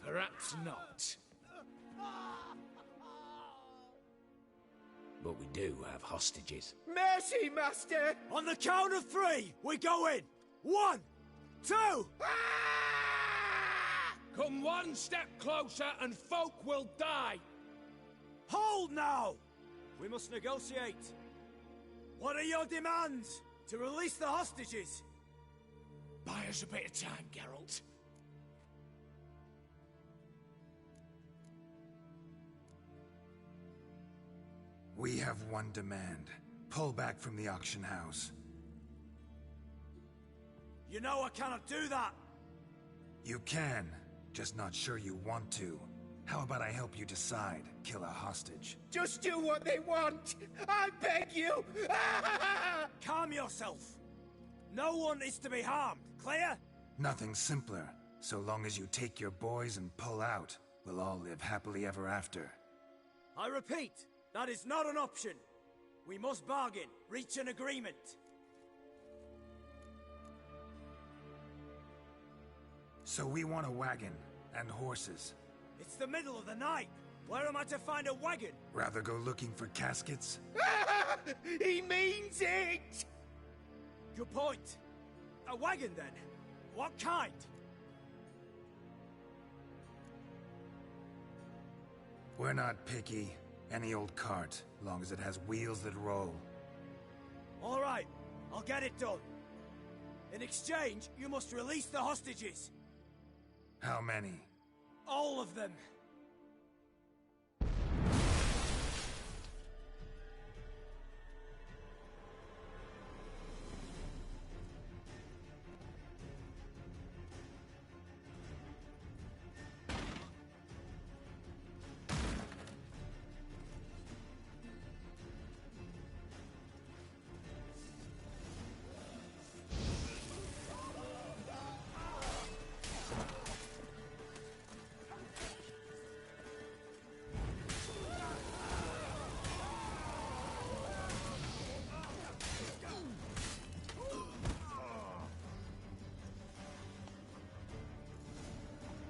S: Perhaps not. But we do have hostages.
V: Mercy, Master! On the count of three, we go in! 1, 2...
S: Come one step closer and folk will die!
V: Hold now! We must negotiate. What are your demands? To release the hostages?
S: Buy us a bit of time, Geralt.
D: We have one demand. Pull back from the auction house.
V: You know I cannot do that!
D: You can. Just not sure you want to. How about I help you decide? Kill a hostage.
V: Just do what they want! I beg you! Calm yourself. No one is to be harmed, clear?
D: Nothing simpler. So long as you take your boys and pull out, we'll all live happily ever after.
V: I repeat, that is not an option. We must bargain, reach an agreement.
D: So we want a wagon and horses.
V: It's the middle of the night. Where am I to find a wagon?
D: Rather go looking for caskets?
V: He means it! Good point. A wagon, then? What kind?
D: We're not picky. Any old cart, long as it has wheels that roll.
V: All right, I'll get it done. In exchange, you must release the hostages.
D: How many?
V: All of them.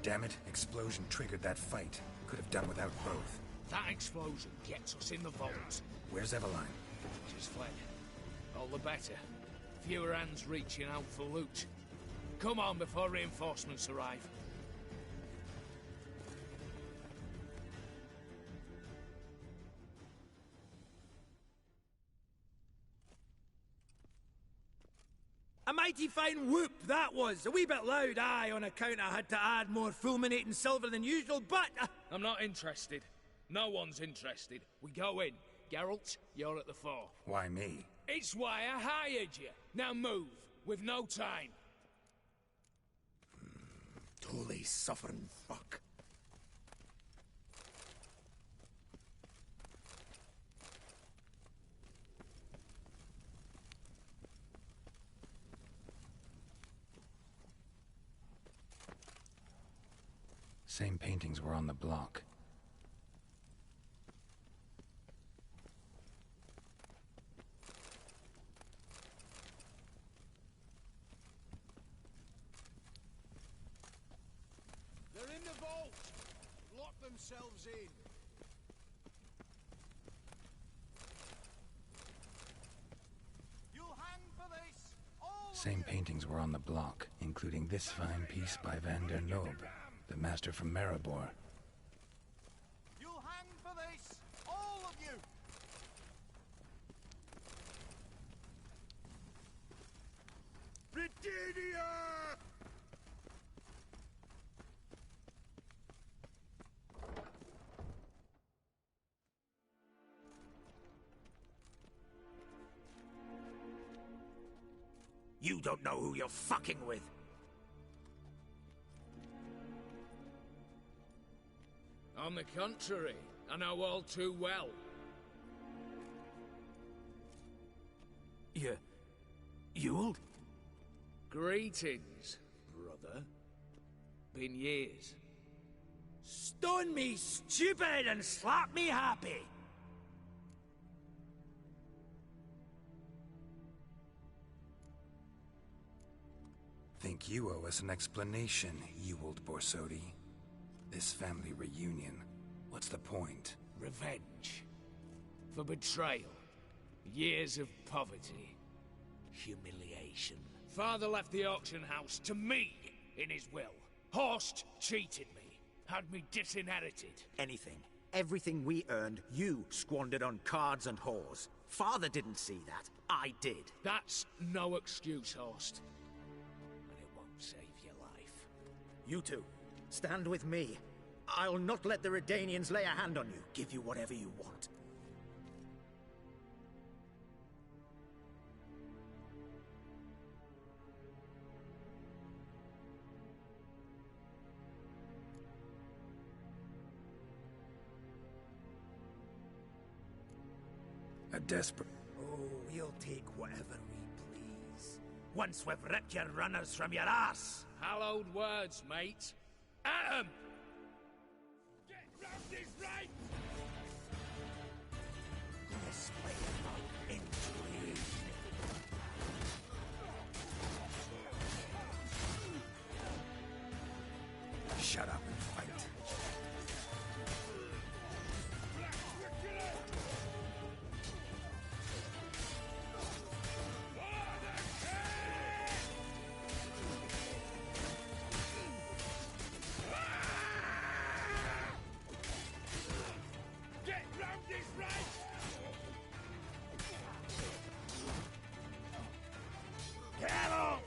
D: Damn it, explosion triggered that fight. Could have done without both.
S: That explosion gets us in the vault.
D: Where's Eveline?
S: She's fled. All the better. Fewer hands reaching out for loot. Come on before reinforcements arrive.
V: A mighty fine whoop that was. A wee bit loud, aye, on account I had to add more fulminating silver than usual, but...
S: I'm not interested. No one's interested. We go in. Geralt, you're at the fore.
D: Why me?
S: It's why I hired you. Now move. We've no time.
K: Holy suffering fuck.
D: Same paintings were on the block.
K: They're in the vault! Lock themselves in. You'll hang for this!
D: Same paintings were on the block, including this fine piece by Van der Nob, the master from Maribor.
K: You'll hang for this! All of you! Britannia!
Q: You don't know who you're fucking with.
S: On the contrary, I know all too well.
Q: Ewald?
S: Greetings, brother. Been years.
V: Stone me stupid and slap me happy!
D: Think you owe us an explanation, Ewald Borsodi. This family reunion, what's the point?
S: Revenge. For betrayal. Years of poverty. Humiliation. Father left the auction house to me in his will. Horst cheated me. Had me disinherited.
Q: Anything. Everything we earned, you squandered on cards and whores. Father didn't see that. I did.
S: That's no excuse, Horst. And it won't save your life.
Q: You two, stand with me. I'll not let the Redanians lay a hand on you. Give you whatever you want.
D: A desperate...
V: Oh, we'll take whatever we please. Once we've ripped your runners from your ass!
S: Hallowed words, mate. At 'em! Get round his right!
K: Display of intrigue.
D: Shut up and fight.
S: Get round his right!
V: Carol!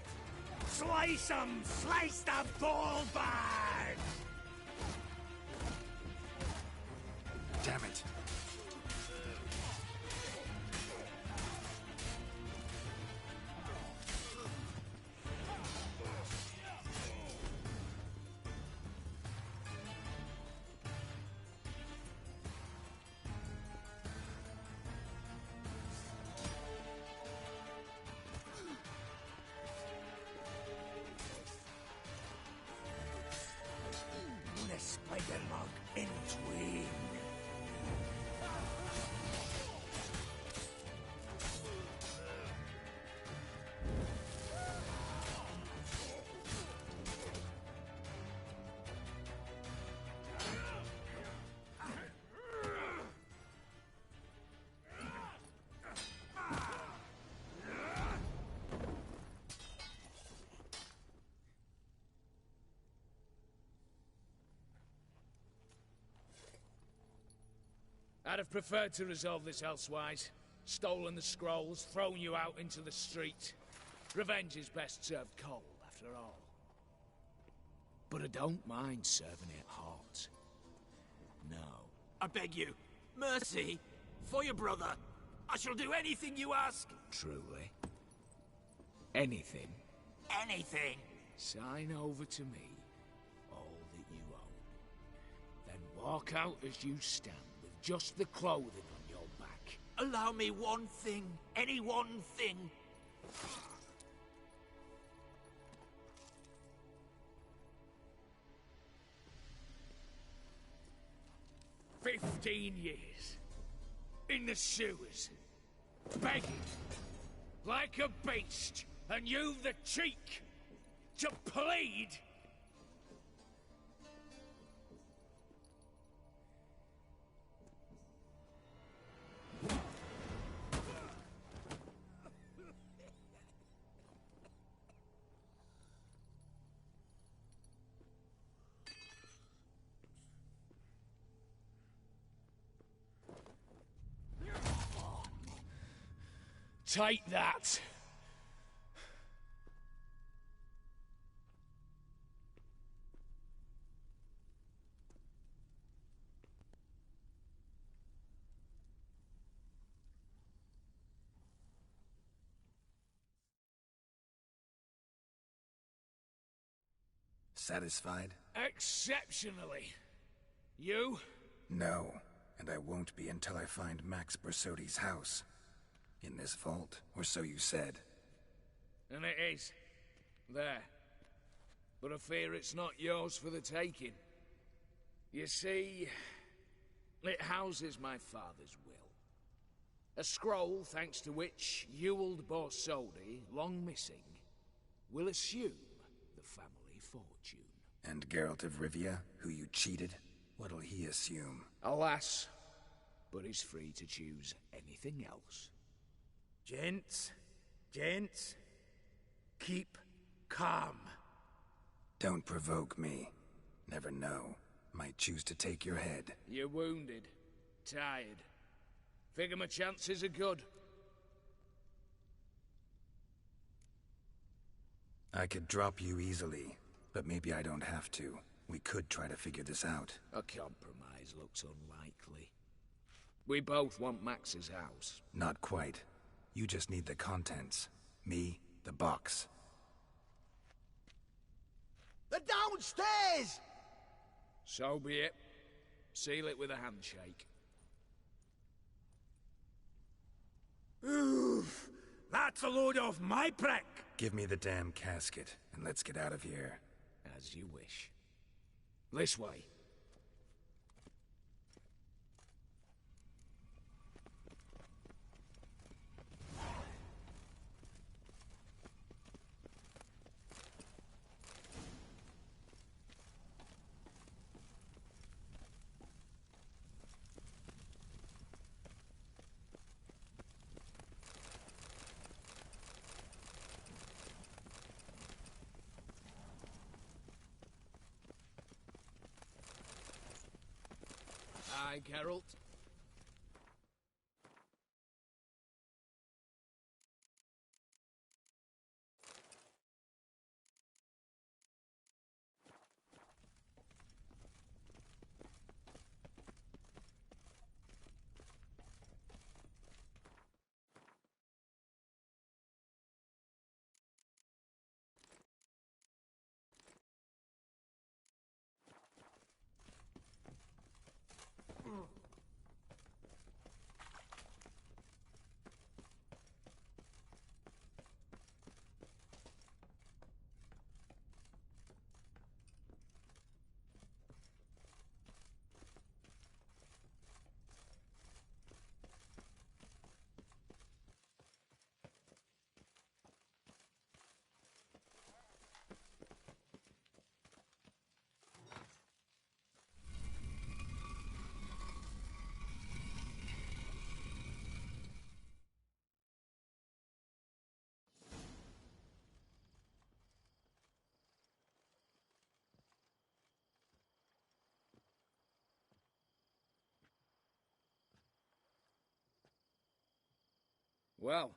V: Slice 'em! Slice the ball bag!
D: Damn it.
V: I'd have preferred to resolve this elsewise. Stolen the scrolls, thrown you out into the street. Revenge is best served cold, after all.
S: But I don't mind serving it hot. No.
F: I beg you, mercy, for your brother. I shall do anything you ask.
S: Truly. Anything.
F: Anything.
S: Sign over to me all that you own. Then walk out as you stand with just the clothing on your back.
F: Allow me one thing. Any one thing.
V: 15 years. In the sewers. Begging. Like a beast. And you've the cheek to plead. Take that.
D: Satisfied?
V: Exceptionally. You?
D: No, and I won't be until I find Max Bersodi's house. In this vault, or so you said.
V: And it is. There. But I fear it's not yours for the taking. You see, it houses my father's will. A scroll thanks to which Ewald Borsodi, long missing, will assume the family fortune.
D: And Geralt of Rivia, who you cheated, what'll he assume?
V: Alas, but he's free to choose anything else. Gents, keep calm.
D: Don't provoke me. Never know. Might choose to take your head.
V: You're wounded, tired. Figure my chances are good.
D: I could drop you easily, but maybe I don't have to. We could try to figure this out.
V: A compromise looks unlikely. We both want Max's house.
D: Not quite. You just need the contents. Me, the box.
F: They're downstairs!
V: So be it. Seal it with a handshake. Oof! That's a load off my prick!
D: Give me the damn casket, and let's get out of here.
V: As you wish. This way. Aye, Geralt.
I: Well,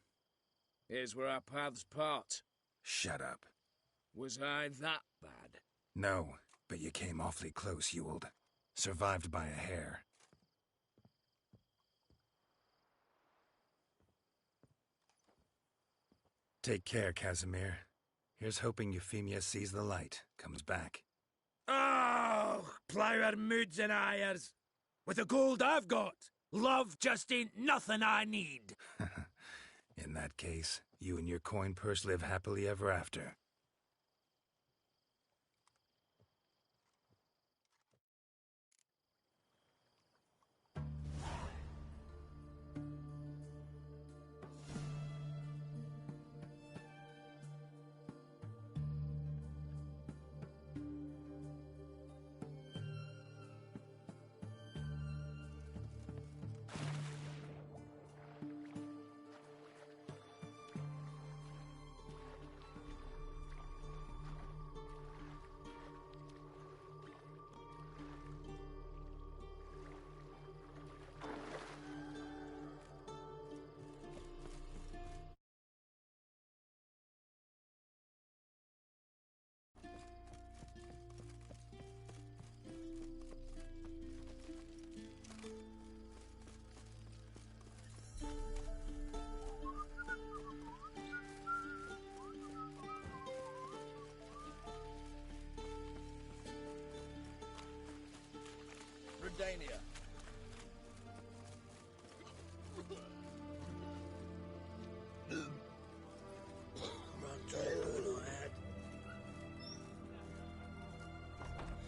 I: here's where our paths part.
D: Shut up.
I: Was I that bad?
D: No, but you came awfully close, Ewald. Survived by a hair. Take care, Casimir. Here's hoping Euphemia sees the light, comes back.
V: Oh, plough moods and ires. With the gold I've got, love just ain't nothing I need.
D: In that case, you and your coin purse live happily ever after.
K: Redania.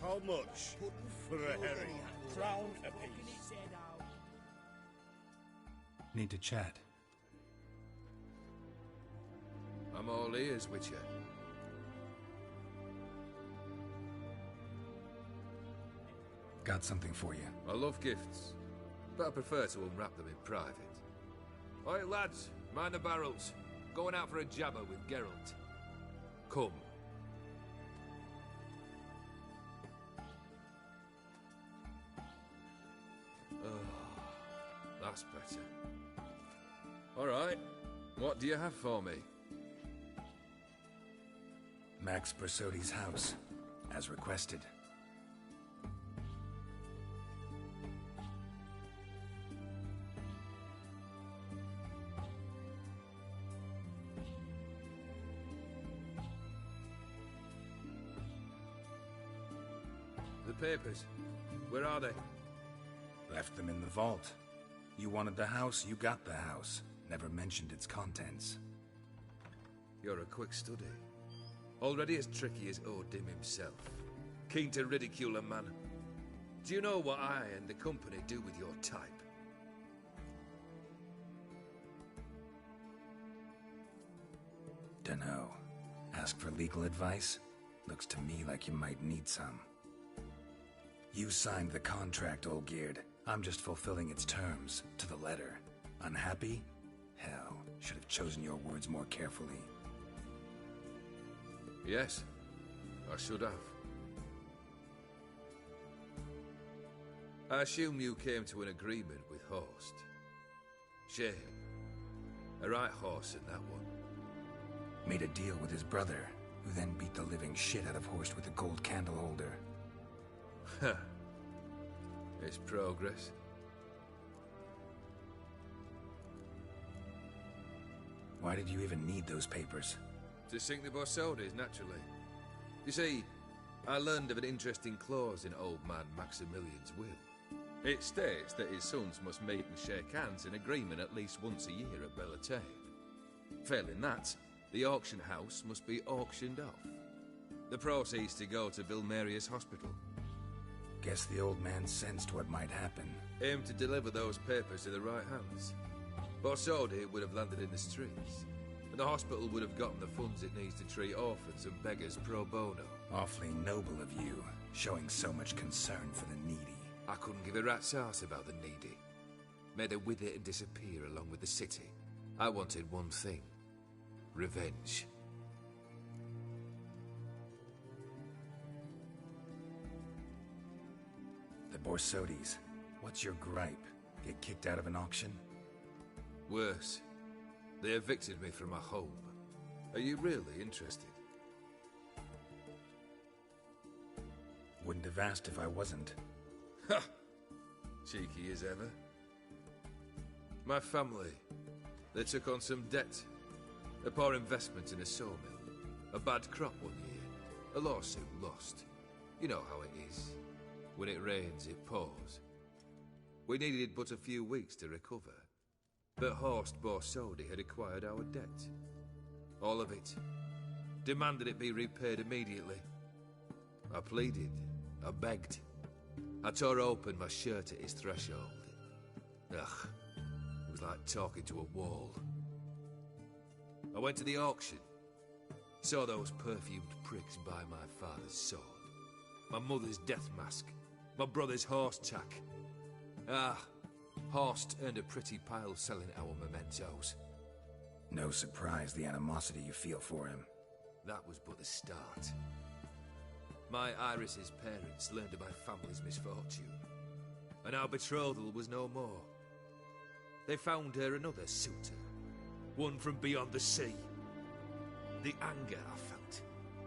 V: How much for a herring? Crown apiece.
D: Need to chat.
L: I'm all ears, Witcher.
D: Got something for you.
L: I love gifts, but I prefer to unwrap them in private. Oi, lads, mind the barrels. Going out for a jabber with Geralt. Come. Oh, that's better. All right, what do you have for me?
D: Max Bersodi's house, as requested.
L: The papers, where are they?
D: Left them in the vault. You wanted the house, you got the house. Never mentioned its contents.
L: You're a quick study. Already as tricky as Odin himself. Keen to ridicule a man. Do you know what I and the company do with your type?
D: Dunno. Ask for legal advice? Looks to me like you might need some. You signed the contract, Olgierd. I'm just fulfilling its terms, to the letter. Unhappy? Hell, should have chosen your words more carefully.
L: Yes, I should have. I assume you came to an agreement with Horst. Shame. A right horse in that one.
D: Made a deal with his brother, who then beat the living shit out of Horst with a gold candle holder.
L: Huh. It's progress.
D: Why did you even need those papers?
L: To sink the Borsodis, naturally. You see, I learned of an interesting clause in old man Maximilian's will. It states that his sons must meet and shake hands in agreement at least once a year at Belatave. Failing that, the auction house must be auctioned off. The proceeds to go to Vilmerius Hospital.
D: Guess the old man sensed what might happen.
L: Aim to deliver those papers in the right hands. Borsodi would have landed in the streets, and the hospital would have gotten the funds it needs to treat orphans and beggars pro bono.
D: Awfully noble of you, showing so much concern for the needy.
L: I couldn't give a rat's ass about the needy. Made her wither and disappear along with the city. I wanted one thing. Revenge.
D: The Borsodis. What's your gripe? Get kicked out of an auction?
L: Worse. They evicted me from my home. Are you really interested?
D: Wouldn't have asked if I wasn't.
L: Ha! Cheeky as ever. My family, they took on some debt. A poor investment in a sawmill. A bad crop one year. A lawsuit lost. You know how it is. When it rains, it pours. We needed but a few weeks to recover. But Horst Borsodi had acquired our debt. All of it. Demanded it be repaid immediately. I pleaded. I begged. I tore open my shirt at his threshold. Ugh. It was like talking to a wall. I went to the auction. Saw those perfumed pricks buy my father's sword. My mother's death mask. My brother's horse tack. Ah, Horst earned a pretty pile selling our mementos.
D: No surprise the animosity you feel for him.
L: That was but the start. My Iris's parents learned of my family's misfortune, and our betrothal was no more. They found her another suitor, one from beyond the sea. The anger I felt,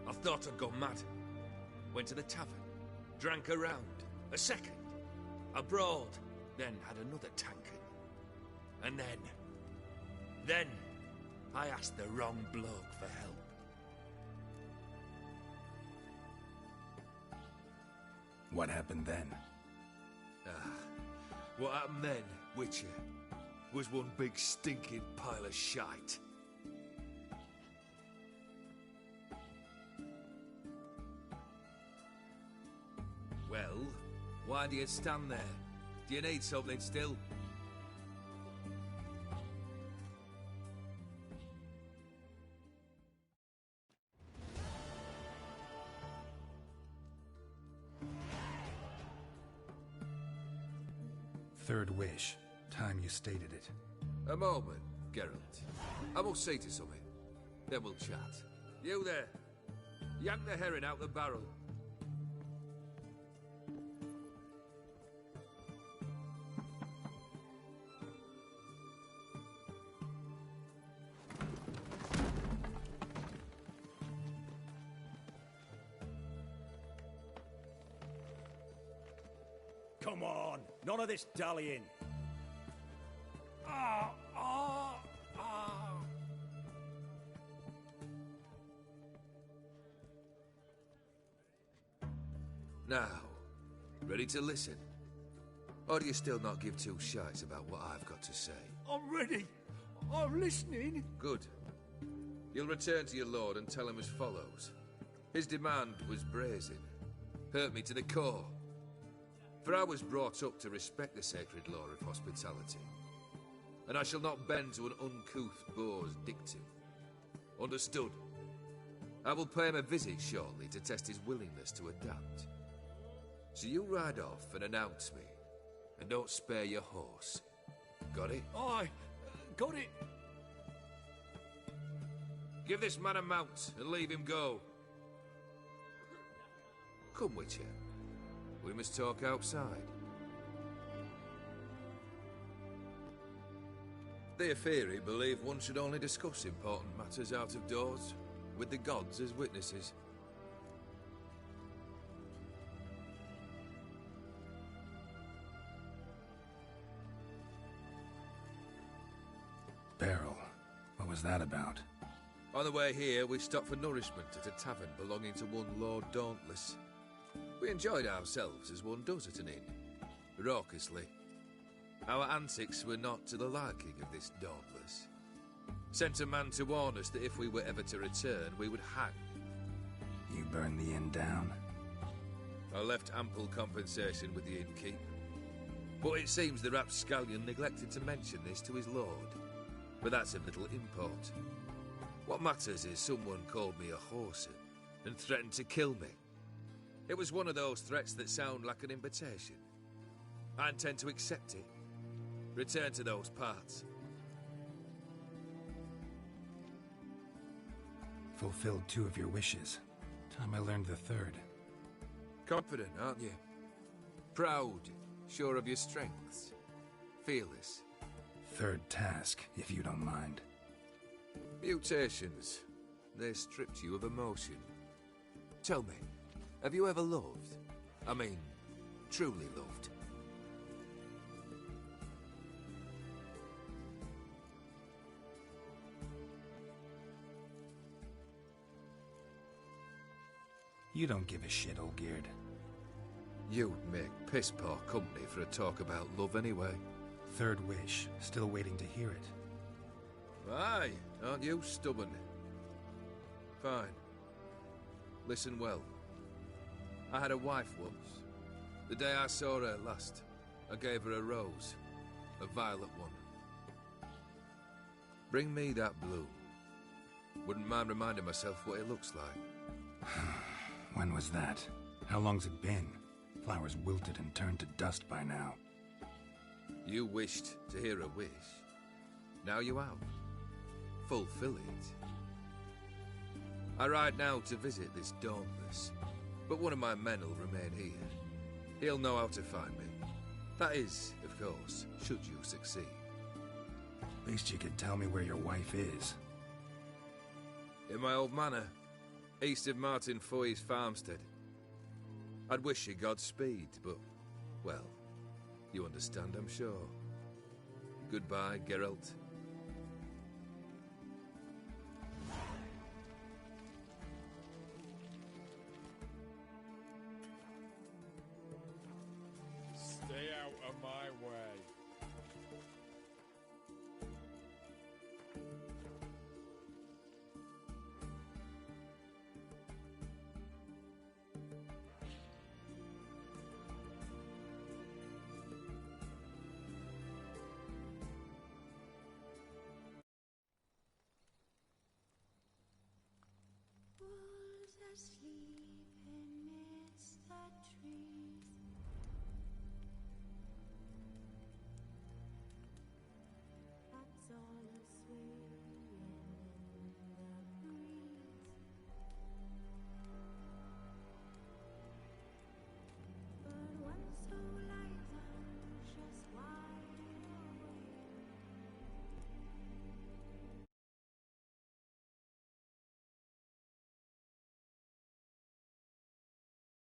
L: I thought I'd gone mad. Went to the tavern, drank a round, a second, abroad, then had another tankard. And then, I asked the wrong bloke for help.
D: What happened then?
L: What happened then, Witcher, was one big stinking pile of shite. Well, why do you stand there? Do you need something still?
D: Third wish. Time you stated it.
L: A moment, Geralt. I must say to something. Then we'll chat. You there. Yank the herring out the barrel.
Q: Come on, none of this dallying.
L: Now, ready to listen? Or do you still not give two shites about what I've got to say?
C: I'm ready. I'm listening.
L: Good. You'll return to your lord and tell him as follows. His demand was brazen. Hurt me to the core. For I was brought up to respect the sacred law of hospitality. And I shall not bend to an uncouth boor's dictum. Understood? I will pay him a visit shortly to test his willingness to adapt. So you ride off and announce me. And don't spare your horse. Got it?
C: Aye, got it.
L: Give this man a mount and leave him go. Come, Witcher. We must talk outside. The Aetheri believe one should only discuss important matters out of doors, with the gods as witnesses.
D: Beryl, what was that about?
L: On the way here, we stopped for nourishment at a tavern belonging to one Lord Dauntless. We enjoyed ourselves as one does at an inn, raucously. Our antics were not to the liking of this Dauntless. Sent a man to warn us that if we were ever to return, we would hang.
D: You burned the inn down?
L: I left ample compensation with the innkeep. But it seems the rapscallion neglected to mention this to his lord. But that's of little import. What matters is someone called me a whoreson and threatened to kill me. It was one of those threats that sound like an invitation. I intend to accept it. Return to those parts.
D: Fulfilled 2 of your wishes. Time I learned the 3rd.
L: Confident, aren't you? Proud, sure of your strengths. Fearless.
D: 3rd task, if you don't mind.
L: Mutations. They stripped you of emotion. Tell me, have you ever loved? I mean, truly loved?
D: You don't give a shit, Olgierd.
L: You'd make piss-poor company for a talk about love anyway.
D: Third wish. Still waiting to hear it.
L: Aye, aren't you stubborn? Fine. Listen well. I had a wife once. The day I saw her last, I gave her a rose. A violet one. Bring me that bloom. Wouldn't mind reminding myself what it looks like.
D: When was that? How long's it been? Flowers wilted and turned to dust by now.
L: You wished to hear a wish. Now you have. Fulfill it. I ride now to visit this Dauntless, but one of my men will remain here. He'll know how to find me. That is, of course, should you succeed.
D: At least you could tell me where your wife is.
L: In my old manor, east of Martin Foy's farmstead. I'd wish you Godspeed, but, well, you understand, I'm sure. Goodbye, Geralt.
E: Stay out of my way.
N: Wolves asleep amidst the trees.